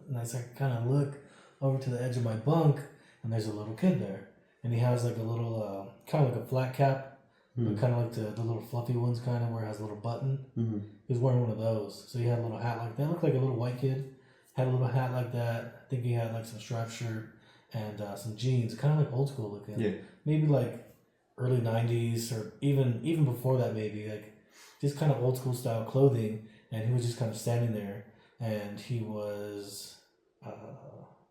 And I kind of look over to the edge of my bunk, and there's a little kid there. And he has like a little, kind of like a flat cap, but kind of like the little fluffy ones, kind of where it has a little button. Mm-hmm. He was wearing one of those. So he had a little hat like that. Looked like a little white kid. Had a little hat like that. I think he had like some striped shirt and some jeans, kind of like old school looking. Yeah. Maybe like early 90s, or even before that, maybe like just kind of old school style clothing. And he was just kind of standing there, and he was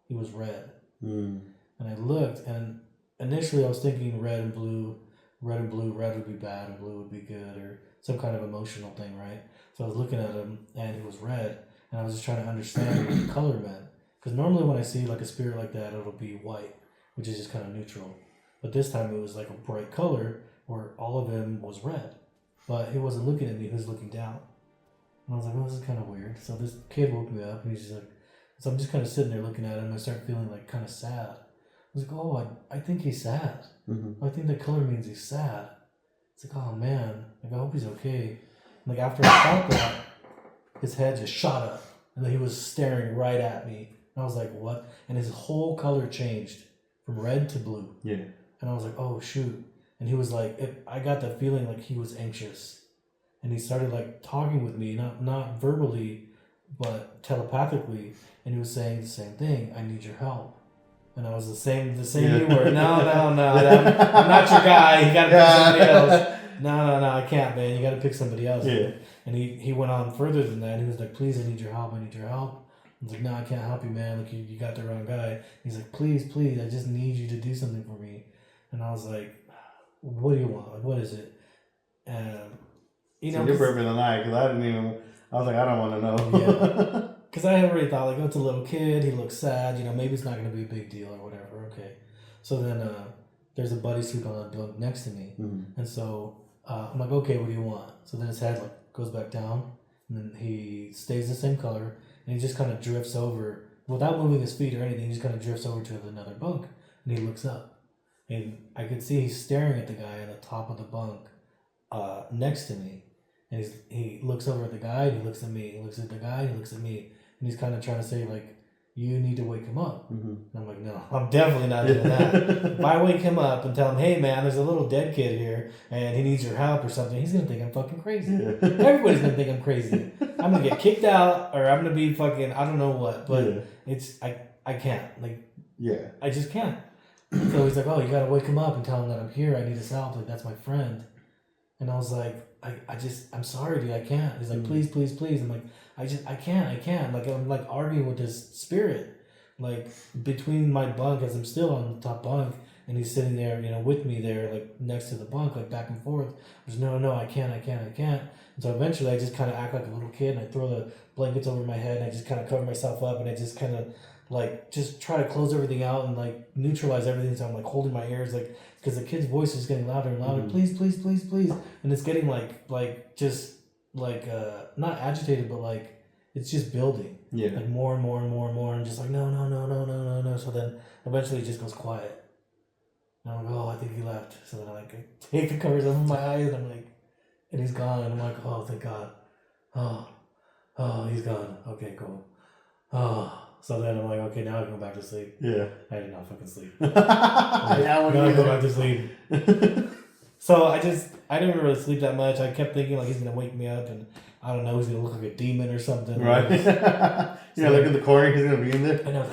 red. And I looked, and initially I was thinking red and blue, red would be bad and blue would be good, or some kind of emotional thing, right? So I was looking at him, and he was red, and I was just trying to understand what the color meant. Because normally when I see like a spirit like that, it'll be white, which is just kind of neutral. But this time it was like a bright color where all of him was red. But he wasn't looking at me, he was looking down. And I was like, oh, this is kind of weird. So this kid woke me up, and he's just like, so I'm just kind of sitting there looking at him, and I start feeling like kind of sad. I was like, oh, I think he's sad. Mm-hmm. I think the color means he's sad. It's like, oh man, like I hope he's okay. And like after I thought that, his head just shot up, and then he was staring right at me. And I was like, what? And his whole color changed from red to blue. Yeah. And I was like, oh shoot. And he was like, I got the feeling like he was anxious. And he started like talking with me, not verbally, but telepathically, and he was saying the same thing. I need your help. And I was the same you were. No, I'm not your guy. You got to pick somebody else. No, I can't, man. You got to pick somebody else. Yeah. And he went on further than that. He was like, please, I need your help. I need your help. I was like, no, I can't help you, man. Like, you got the wrong guy. He's like, please, I just need you to do something for me. And I was like, what do you want? Like, what is it? You're perfect than I, because I was like, I don't want to know. Yeah. Because I had already thought, like, oh, it's a little kid. He looks sad. Maybe it's not going to be a big deal or whatever. Okay. So then there's a buddy sleeping on the bunk next to me. Mm-hmm. And so I'm like, okay, what do you want? So then his head like goes back down, and then he stays the same color, and he just kind of drifts over without moving his feet or anything. He just kind of drifts over to another bunk, and he looks up, and I could see he's staring at the guy on the top of the bunk next to me, and he looks over at the guy, and he looks at me, he looks at the guy, he looks at me, and he's kind of trying to say like, you need to wake him up. Mm-hmm. And I'm like, no, I'm definitely not doing that. If I wake him up and tell him, hey man, there's a little dead kid here and he needs your help or something, he's gonna think I'm fucking crazy. Yeah. Everybody's gonna think I'm crazy. I'm gonna get kicked out or I'm gonna be fucking I don't know what. But it's I can't. Like I just can't. So he's like, oh, you gotta wake him up and tell him that I'm here, I need his help, like that's my friend. And I was like, I'm sorry, dude, I can't. He's like, please. I'm like, I can't. Like, I'm like arguing with this spirit, like between my bunk as I'm still on the top bunk, and he's sitting there, with me there, like next to the bunk, like back and forth. There's no, I can't. And so eventually I just kind of act like a little kid, and I throw the blankets over my head, and I just kind of cover myself up, and I just kind of like just try to close everything out and like neutralize everything. So I'm like holding my ears, like, because the kid's voice is getting louder and louder. Mm-hmm. Please, and it's getting like just like not agitated, but like it's just building. Yeah. Like more and more, and just like no. So then eventually it just goes quiet. And I'm like, oh, I think he left. So then I like take the covers over my eyes, and I'm like, and he's gone. And I'm like, oh, thank God. Oh, he's gone. Okay, cool. Oh. So then I'm like, okay, now I can go back to sleep. Yeah. I did not fucking sleep. Now I go back to sleep. So I didn't really sleep that much. I kept thinking like he's gonna wake me up, and I don't know, he's gonna look like a demon or something. Right. Look in the corner, he's gonna be in there. I know.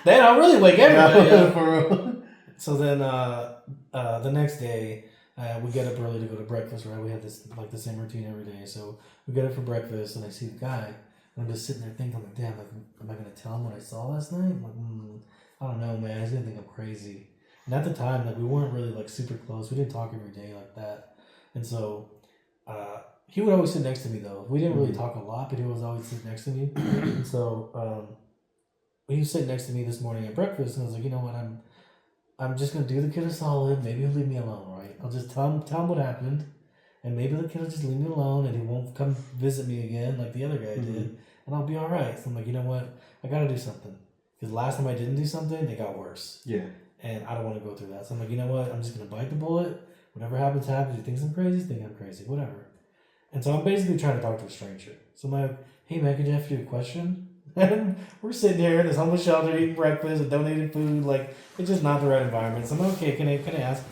Then I'll really wake everybody up. For real. So then the next day, we get up early to go to breakfast. Right, we have this like the same routine every day. So we get up for breakfast, and I see the guy. And I'm just sitting there thinking, like, damn, like, am I going to tell him what I saw last night? I'm like, I don't know, man. He's going to think I'm crazy. And at the time, like, we weren't really, like, super close. We didn't talk every day like that. And so he would always sit next to me, though. We didn't really talk a lot, but he was always sit next to me. And so he was sitting next to me this morning at breakfast, and I was like, you know what, I'm just going to do the kid a solid. Maybe he'll leave me alone, right? I'll just tell him what happened. And maybe the kid will just leave me alone and he won't come visit me again like the other guy did. And I'll be all right. So I'm like, you know what? I got to do something. Because last time I didn't do something, it got worse. Yeah. And I don't want to go through that. So I'm like, you know what? I'm just going to bite the bullet. Whatever happens. You think I'm crazy? Think I'm crazy. Whatever. And so I'm basically trying to talk to a stranger. So I'm like, hey, man, can I ask you a question? And we're sitting here in this homeless shelter eating breakfast and donated food. Like, it's just not the right environment. So I'm like, okay, can I ask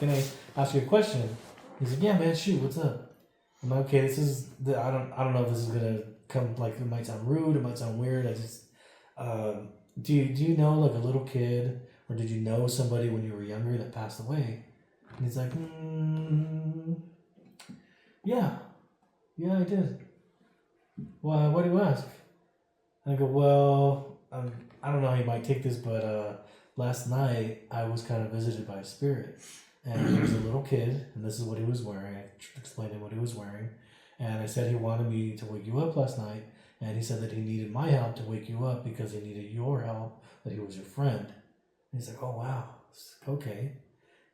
you a question? He's like, yeah, man, shoot, what's up? I'm like, okay, I don't know if this is gonna come, like, it might sound rude, it might sound weird. I just, do you know, like, a little kid, or did you know somebody when you were younger that passed away? And he's like, yeah, I did. Why do you ask? And I go, well, I don't know how you might take this, but last night I was kind of visited by a spirit. And there was a little kid, and this is what he was wearing. I explained to him what he was wearing. And I said he wanted me to wake you up last night. And he said that he needed my help to wake you up because he needed your help, that he was your friend. And he's like, oh, wow. Like, okay.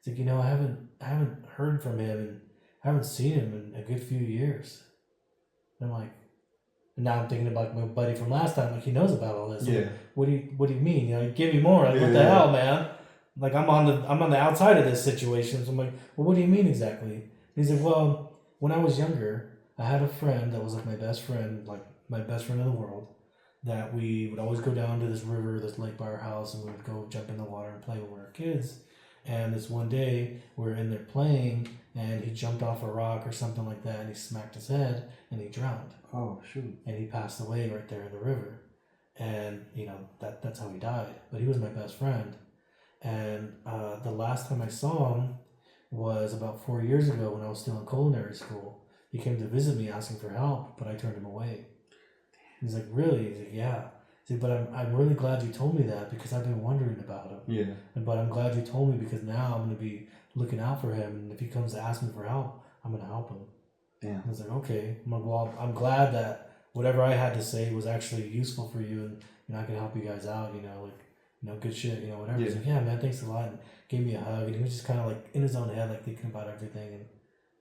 He's like, I haven't heard from him, and I haven't seen him in a good few years. And I'm like, and now I'm thinking about my buddy from last time. Like, he knows about all this. Yeah. Like, what do you mean? Give me more. Like, what the hell, man? Like, I'm on the outside of this situation. So I'm like, well, what do you mean exactly? And he's like, well, when I was younger, I had a friend that was like my best friend in the world, that we would always go down to this river, this lake by our house, and we would go jump in the water and play when we were kids. And this one day, we were in there playing, and he jumped off a rock or something like that, and he smacked his head, and he drowned. Oh shoot! And he passed away right there in the river, and that's how he died. But he was my best friend, and the last time I saw him was about 4 years ago when I was still in culinary school. He came to visit me asking for help, but I turned him away. He's like, really? He's like, yeah. He's like, but I'm really glad you told me that because I've been wondering about him. Yeah. But I'm glad you told me because now I'm going to be looking out for him. And if he comes to ask me for help, I'm going to help him. Yeah. I was like, okay. I'm like, well, I'm glad that whatever I had to say was actually useful for you, and I can help you guys out, good shit, whatever. Yeah. He's like, yeah, man, thanks a lot. And gave me a hug. And he was just kind of like in his own head, like thinking about everything. And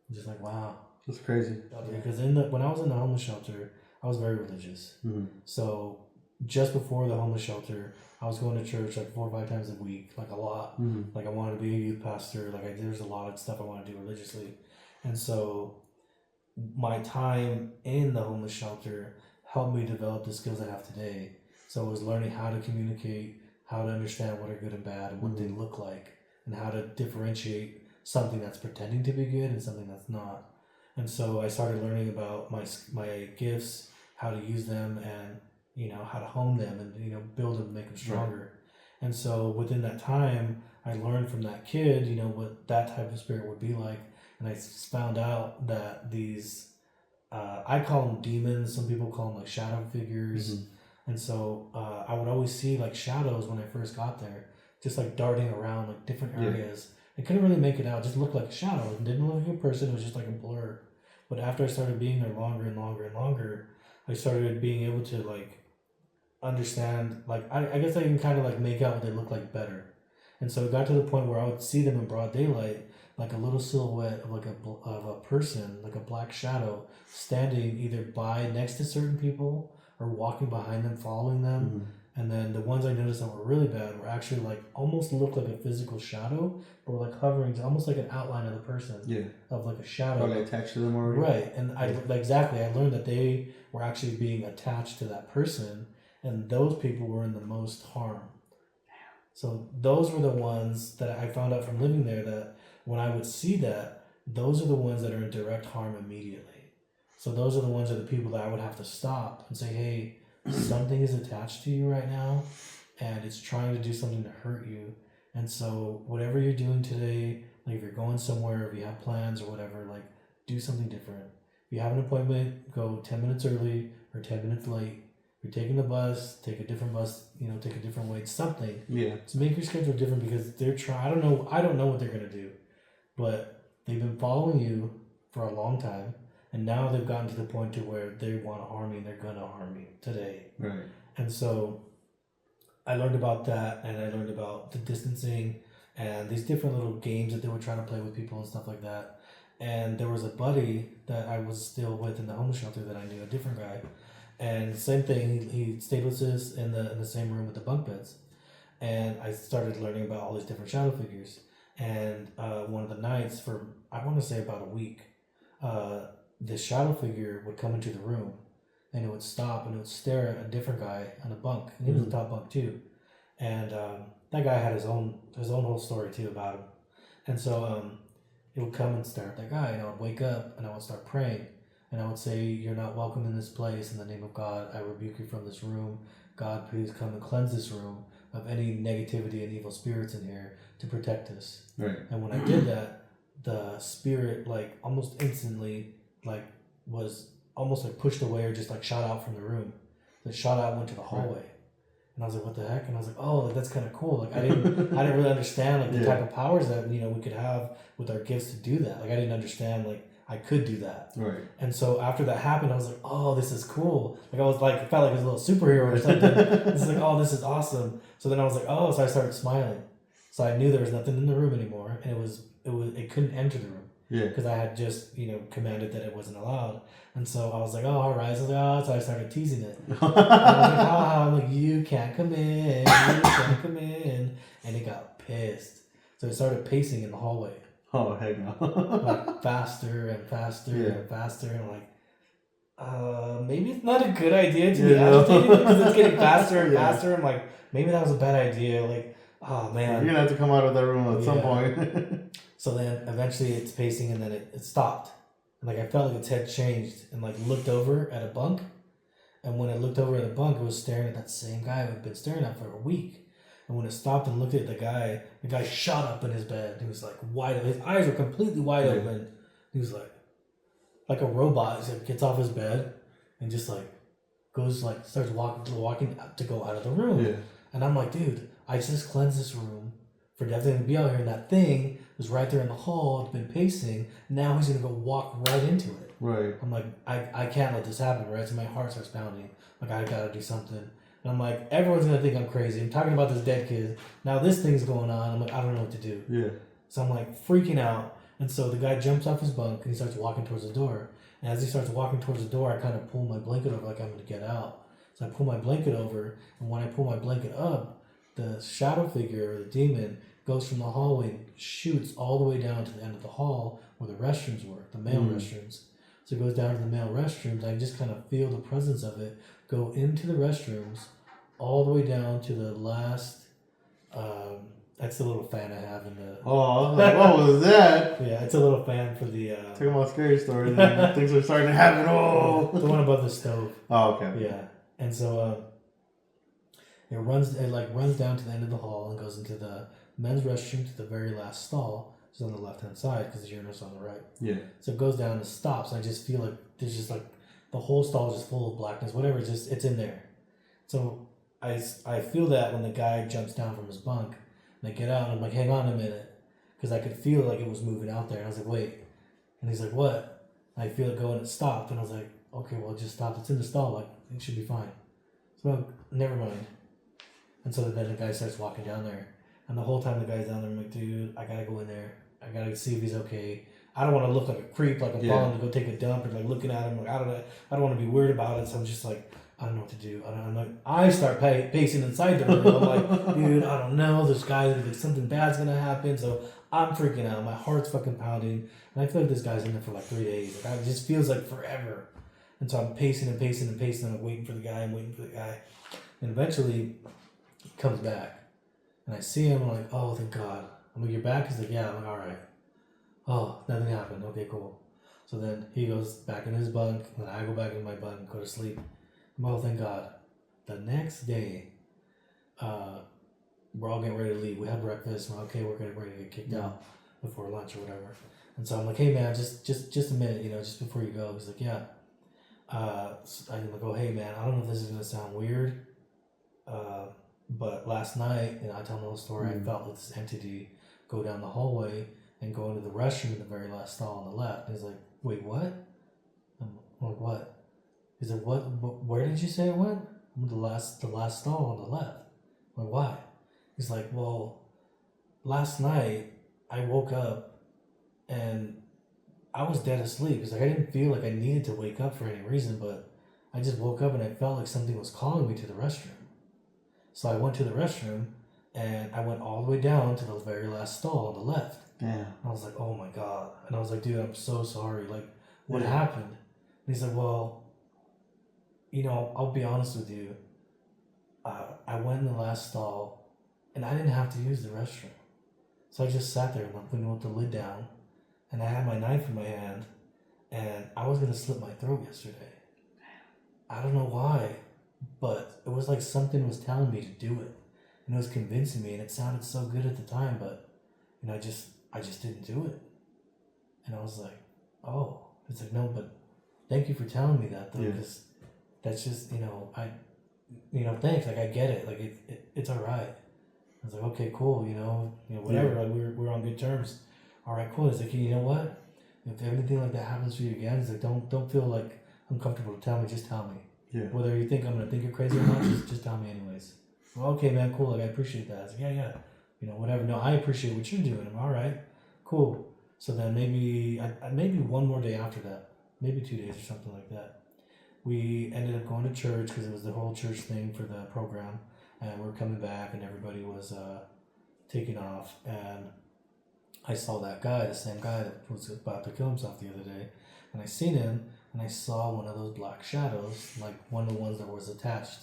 I'm just like, wow. That's crazy. Because when I was in the homeless shelter, I was very religious. Mm-hmm. So just before the homeless shelter, I was going to church like 4 or 5 times a week, like a lot. Mm-hmm. Like I wanted to be a youth pastor. Like there's a lot of stuff I want to do religiously. And so my time in the homeless shelter helped me develop the skills I have today. So I was learning how to communicate, how to understand what are good and bad and what they look like, and how to differentiate something that's pretending to be good and something that's not. And so I started learning about my gifts, how to use them, and how to hone them and build them, make them stronger. Right. And so within that time, I learned from that kid, what that type of spirit would be like. And I found out that these, I call them demons. Some people call them like shadow figures. Mm-hmm. And so I would always see like shadows when I first got there, just like darting around like different areas. I couldn't really make it out. It just looked like a shadow. It didn't look like a person. It was just like a blur. But after I started being there longer and longer and longer, I started being able to like understand, like I guess I can kind of like make out what they look like better. And so it got to the point where I would see them in broad daylight, like a little silhouette of like of a person, like a black shadow, standing either by next to certain people or walking behind them, following them. Mm-hmm. And then the ones I noticed that were really bad were actually like almost looked like a physical shadow, but were like hovering to almost like an outline of the person. Yeah. Of like a shadow. Probably attached to them already. Right. And I learned that they were actually being attached to that person, and those people were in the most harm. So those were the ones that I found out from living there, that when I would see that, those are the ones that are in direct harm immediately. So those are the ones that the people that I would have to stop and say, hey, something is attached to you right now, and it's trying to do something to hurt you. And so whatever you're doing today, like if you're going somewhere, if you have plans or whatever, like do something different. If you have an appointment, go 10 minutes early or 10 minutes late. If you're taking the bus, take a different bus, take a different way, something. Yeah. To make your schedule different, because they're trying, I don't know what they're going to do, but they've been following you for a long time. And now they've gotten to the point to where they want to harm you, and they're going to harm you today. Right. And so I learned about that, and I learned about the distancing and these different little games that they were trying to play with people and stuff like that. And there was a buddy that I was still with in the homeless shelter that I knew, a different guy. And same thing, he stayed with us in the same room with the bunk beds. And I started learning about all these different shadow figures. And one of the nights for, I want to say about a week, this shadow figure would come into the room, and it would stop and it would stare at a different guy on a bunk, and he was a top bunk too. And that guy had his own whole story too about him. And so it would come and stare at that guy, and I would wake up and I would start praying, and I would say, "You're not welcome in this place. In the name of God, I rebuke you from this room. God, please come and cleanse this room of any negativity and evil spirits in here to protect us." Right. And when I did that, the spirit like almost instantly was almost like pushed away or just like shot out from the room. It shot out and went to the hallway. And I was like, what the heck? And I was like, oh, like, that's kind of cool. Like I didn't really understand like the type of powers that, we could have with our gifts to do that. Like I didn't understand like I could do that. Right. And so after that happened, I was like, oh, this is cool. Like I was like, I felt like I was a little superhero or something. It's like, oh, this is awesome. So then I was like, oh, so I started smiling. So I knew there was nothing in the room anymore, and it couldn't enter the room. Yeah. Because I had just, commanded that it wasn't allowed. And so I was like, oh, all right. So I was like, oh, so I started teasing it. And I was like, I'm like, you can't come in. You can't come in. And it got pissed. So it started pacing in the hallway. Oh, heck no. Like faster and faster and faster. And I'm like, maybe it's not a good idea to be agitated because it's getting faster and faster. I'm like, maybe that was a bad idea. Like, Oh You're man. gonna have to come out of that room at some Yeah. point. So then eventually it's pacing and then it stopped. And like I felt like its head changed and like looked over at a bunk. And when it looked over at the bunk, it was staring at that same guy who had been staring at for a week. And when it stopped and looked at the guy shot up in his bed. He was like wide open. His eyes were completely wide open. He was like a robot. He like, gets off his bed and just like goes like starts walking to go out of the room. Yeah. And I'm like, dude, I just cleansed this room for that thing to be out here, and that thing was right there in the hall. It's been pacing. Now he's gonna go walk right into it. Right. I'm like, I can't let this happen, right? So my heart starts pounding. Like I gotta do something. And I'm like, everyone's gonna think I'm crazy. I'm talking about this dead kid. Now this thing's going on. I'm like, I don't know what to do. Yeah. So I'm like freaking out. And so the guy jumps off his bunk and he starts walking towards the door. And as he starts walking towards the door, I kind of pull my blanket over like I'm gonna get out. So I pull my blanket over, and when I pull my blanket up, the shadow figure or the demon goes from the hallway and shoots all the way down to the end of the hall where the restrooms were, the male restrooms. So it goes down to the male restrooms. I just kind of feel the presence of it go into the restrooms, all the way down to the last. That's the little fan I have in the. Oh, I was like, what was that? Yeah, it's a little fan for the. Talking about scary stories, and things are starting to happen. Oh. The one above the stove. Oh, okay. Yeah, and so it runs down to the end of the hall and goes into the men's restroom to the very last stall, which is on the left hand side because the urinal's on the right. Yeah. So it goes down and stops. And I just feel like there's just like the whole stall is just full of blackness. Whatever, it's in there. So I feel that when the guy jumps down from his bunk, and I get out and I'm like, hang on a minute, because I could feel like it was moving out there. And I was like, wait, and he's like, what? And I feel it go and it stopped, and I was like, okay, well, it just stopped. It's in the stall. Like it should be fine. So never mind. And so then the guy starts walking down there. And the whole time the guy's down there, I'm like, dude, I gotta go in there. I gotta see if he's okay. I don't want to look like a creep, like I'm falling to go take a dump, or like looking at him. Like I don't want to be weird about it. So I'm just like, I don't know what to do. I start pacing inside the room. I'm like, dude, I don't know. This guy, something bad's gonna happen. So I'm freaking out. My heart's fucking pounding, and I feel like this guy's in there for like 3 days. Like it just feels like forever. And so I'm pacing and pacing and pacing. I'm waiting for the guy. And eventually, he comes back. And I see him, I'm like, oh, thank God. I'm like, you're back? He's like, yeah. I'm like, all right. Oh, nothing happened. Okay, cool. So then he goes back in his bunk, and then I go back in my bunk and go to sleep. I'm like, oh, thank God. The next day, we're all getting ready to leave. We have breakfast. We're okay. We're getting ready to get kicked out before lunch or whatever. And so I'm like, hey, man, just a minute, just before you go. He's like, yeah. So I'm like, oh, hey, man, I don't know if this is going to sound weird, but last night, I tell him the whole story. I felt this entity go down the hallway and go into the restroom in the very last stall on the left. And he's like, wait, what? I'm like, what? He's like, what? Where did you say it went? I'm the last stall on the left. I'm like, why? He's like, well, last night I woke up and I was dead asleep. He's like, I didn't feel like I needed to wake up for any reason, but I just woke up and I felt like something was calling me to the restroom. So I went to the restroom, and I went all the way down to the very last stall on the left. Yeah. And I was like, oh my God. And I was like, dude, I'm so sorry. Like, what happened? And he's like, well, I'll be honest with you. I went in the last stall, and I didn't have to use the restroom. So I just sat there with the lid down, and I had my knife in my hand, and I was going to slit my throat yesterday. I don't know why, but it was like something was telling me to do it. And it was convincing me, and it sounded so good at the time, but I just didn't do it. And I was like, oh. It's like, no, but thank you for telling me that, though, because that's just, thanks. Like, I get it. Like, it's all right. I was like, okay, cool, whatever. Yeah. Like, we're on good terms. All right, cool. It's like, you know what? If anything like that happens for you again, it's like, don't feel like uncomfortable to tell me. Just tell me. Yeah. Whether you think I'm gonna think you're crazy or not, just tell me anyways. Well, okay, man, cool. Like I appreciate that. I was like, yeah, whatever. No, I appreciate what you're doing. I'm all right, cool. So then maybe maybe one more day after that, maybe 2 days or something like that. We ended up going to church because it was the whole church thing for the program, and we're coming back, and everybody was taking off, and I saw that guy, the same guy that was about to kill himself the other day, and I seen him. And I saw one of those black shadows, like one of the ones that was attached.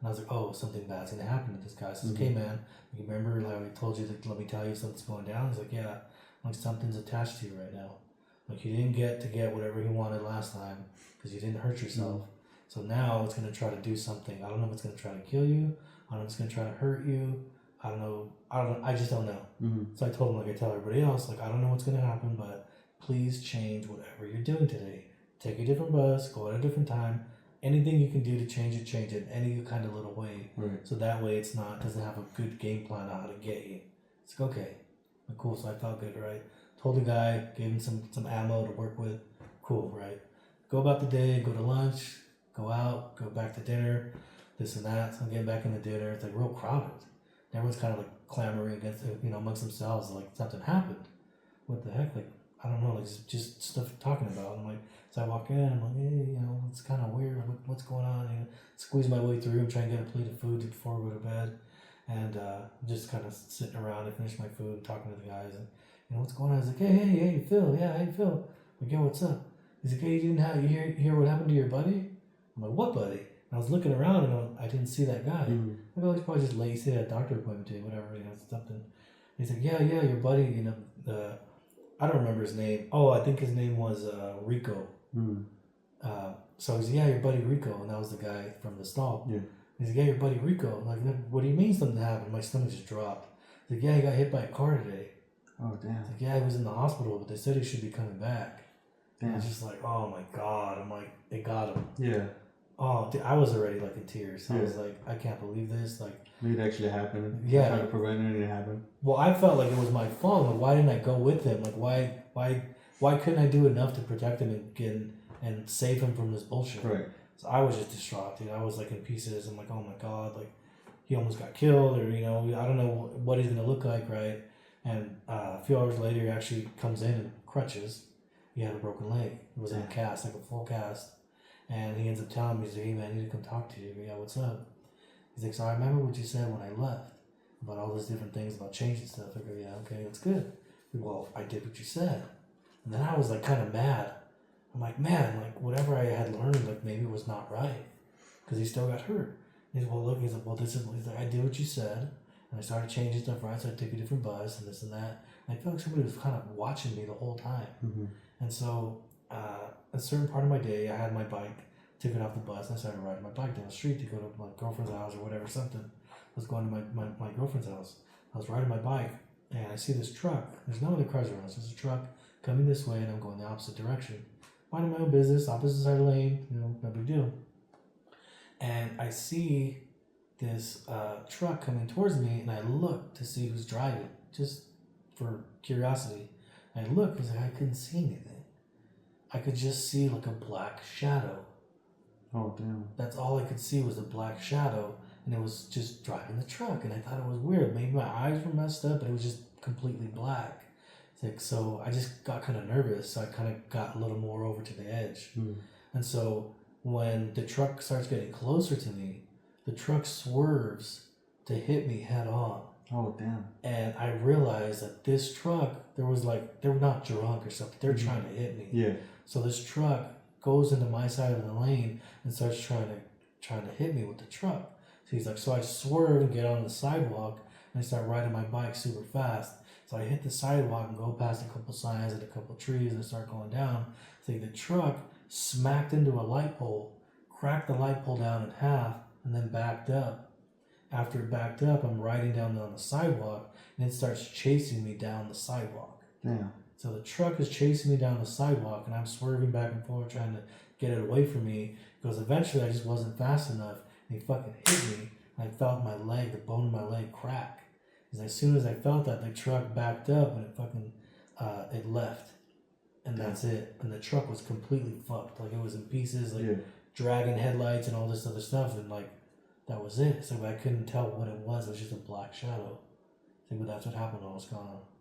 And I was like, oh, something bad's gonna happen to this guy. So I said, okay, man, you remember like I told you that let me tell you something's going down? He's like, yeah, like something's attached to you right now. Like you didn't get whatever he wanted last time because you didn't hurt yourself. So now it's gonna try to do something. I don't know if it's gonna try to kill you. I don't know if it's gonna try to hurt you. I don't know. I just don't know. So I told him, like I tell everybody else, like I don't know what's gonna happen, but please change whatever you're doing today. Take a different bus, go at a different time. Anything you can do to change it any kind of little way. Right. So that way it's not doesn't have a good game plan on how to get you. It's like, okay, cool. So I felt good, right? Told the guy, gave him some ammo to work with. Cool, right? Go about the day, go to lunch, go out, go back to dinner, this and that. So I'm getting back into dinner. It's like real crowded. Everyone's kind of like clamoring against it, amongst themselves, like something happened. What the heck? Like, I don't know, like just stuff talking about. I'm like, so I walk in, I'm like, hey, it's kind of weird. What's going on? Squeeze my way through and try and get a plate of food before I go to bed. And just kind of sitting around. I finish my food and talking to the guys. And, what's going on? He's like, hey, Phil. Yeah, hey, Phil. I'm like, yo, what's up? He's like, hey, you didn't hear what happened to your buddy? I'm like, what buddy? And I was looking around and I didn't see that guy. Like, oh, he's probably just late. He said a doctor appointment today, whatever, something. He's like, yeah, your buddy, I don't remember his name. Oh, I think his name was Rico. So he's like, yeah, your buddy Rico. And that was the guy from the stall. Yeah. He's like, yeah, your buddy Rico. I'm like, what do you mean something happened? My stomach just dropped. He's like, yeah, he got hit by a car today. Oh, damn. He's like, yeah, he was in the hospital, but they said he should be coming back. Damn. I was just like, oh my God. I'm like, they got him. Yeah. Oh, dude, I was already like in tears. I Yeah. was like, I can't believe this. Like, It actually happened. Yeah. Try to prevent it and it happened. well, I felt like it was my fault. Like, why didn't I go with him? Like, why couldn't I do enough to protect him and save him from this bullshit? Right. So I was just distraught, dude. I was like in pieces. I'm like, oh my God, like he almost got killed, or I don't know what he's gonna look like, right? And a few hours later, he actually comes in in crutches. He had a broken leg. It was in a cast, like a full cast. And he ends up telling me, he's like, hey man, I need to come talk to you. Yeah, what's up? He's like, so I remember what you said when I left about all those different things about changing stuff. I go, yeah, okay, that's good. Well, I did what you said. And then I was like kind of mad. I'm like, man, like whatever I had learned, like maybe was not right. Because he still got hurt. He's like, well, look, he's like, well, he's like, I did what you said. And I started changing stuff right. So I took a different bus and this and that. And I felt like somebody was kind of watching me the whole time. And so, a certain part of my day, I had my bike, took it off the bus, and I started riding my bike down the street to go to my girlfriend's house or whatever, something. I was going to my girlfriend's house. I was riding my bike, and I see this truck. There's no other cars around, so there's a truck coming this way, and I'm going the opposite direction. Minding my own business, opposite side of the lane, no big deal. And I see this truck coming towards me, and I look to see who's driving, just for curiosity. I look, because I couldn't see anything. I could just see like a black shadow. Oh, damn. That's all I could see was a black shadow, and it was just driving the truck. And I thought it was weird. Maybe my eyes were messed up, but it was just completely black. It's like, so I just got kind of nervous. So I kind of got a little more over to the edge. And so when the truck starts getting closer to me, the truck swerves to hit me head on. Oh, damn. And I realized that this truck, they were not drunk or something. They're trying to hit me. Yeah. So this truck goes into my side of the lane and starts trying to hit me with the truck. So he's like, so I swerve and get on the sidewalk and I start riding my bike super fast. So I hit the sidewalk and go past a couple signs and a couple trees and start going down. So the truck smacked into a light pole, cracked the light pole down in half, and then backed up. After it backed up, I'm riding down on the sidewalk and it starts chasing me down the sidewalk. Damn. So the truck is chasing me down the sidewalk and I'm swerving back and forth trying to get it away from me because eventually I just wasn't fast enough and he fucking hit me. And I felt my leg, the bone of my leg crack. Because as soon as I felt that, the truck backed up and it fucking, it left. And that's it. And the truck was completely fucked. Like it was in pieces, like dragging headlights and all this other stuff. And like, that was it. So I couldn't tell what it was. It was just a black shadow. So that's what happened when I was gone.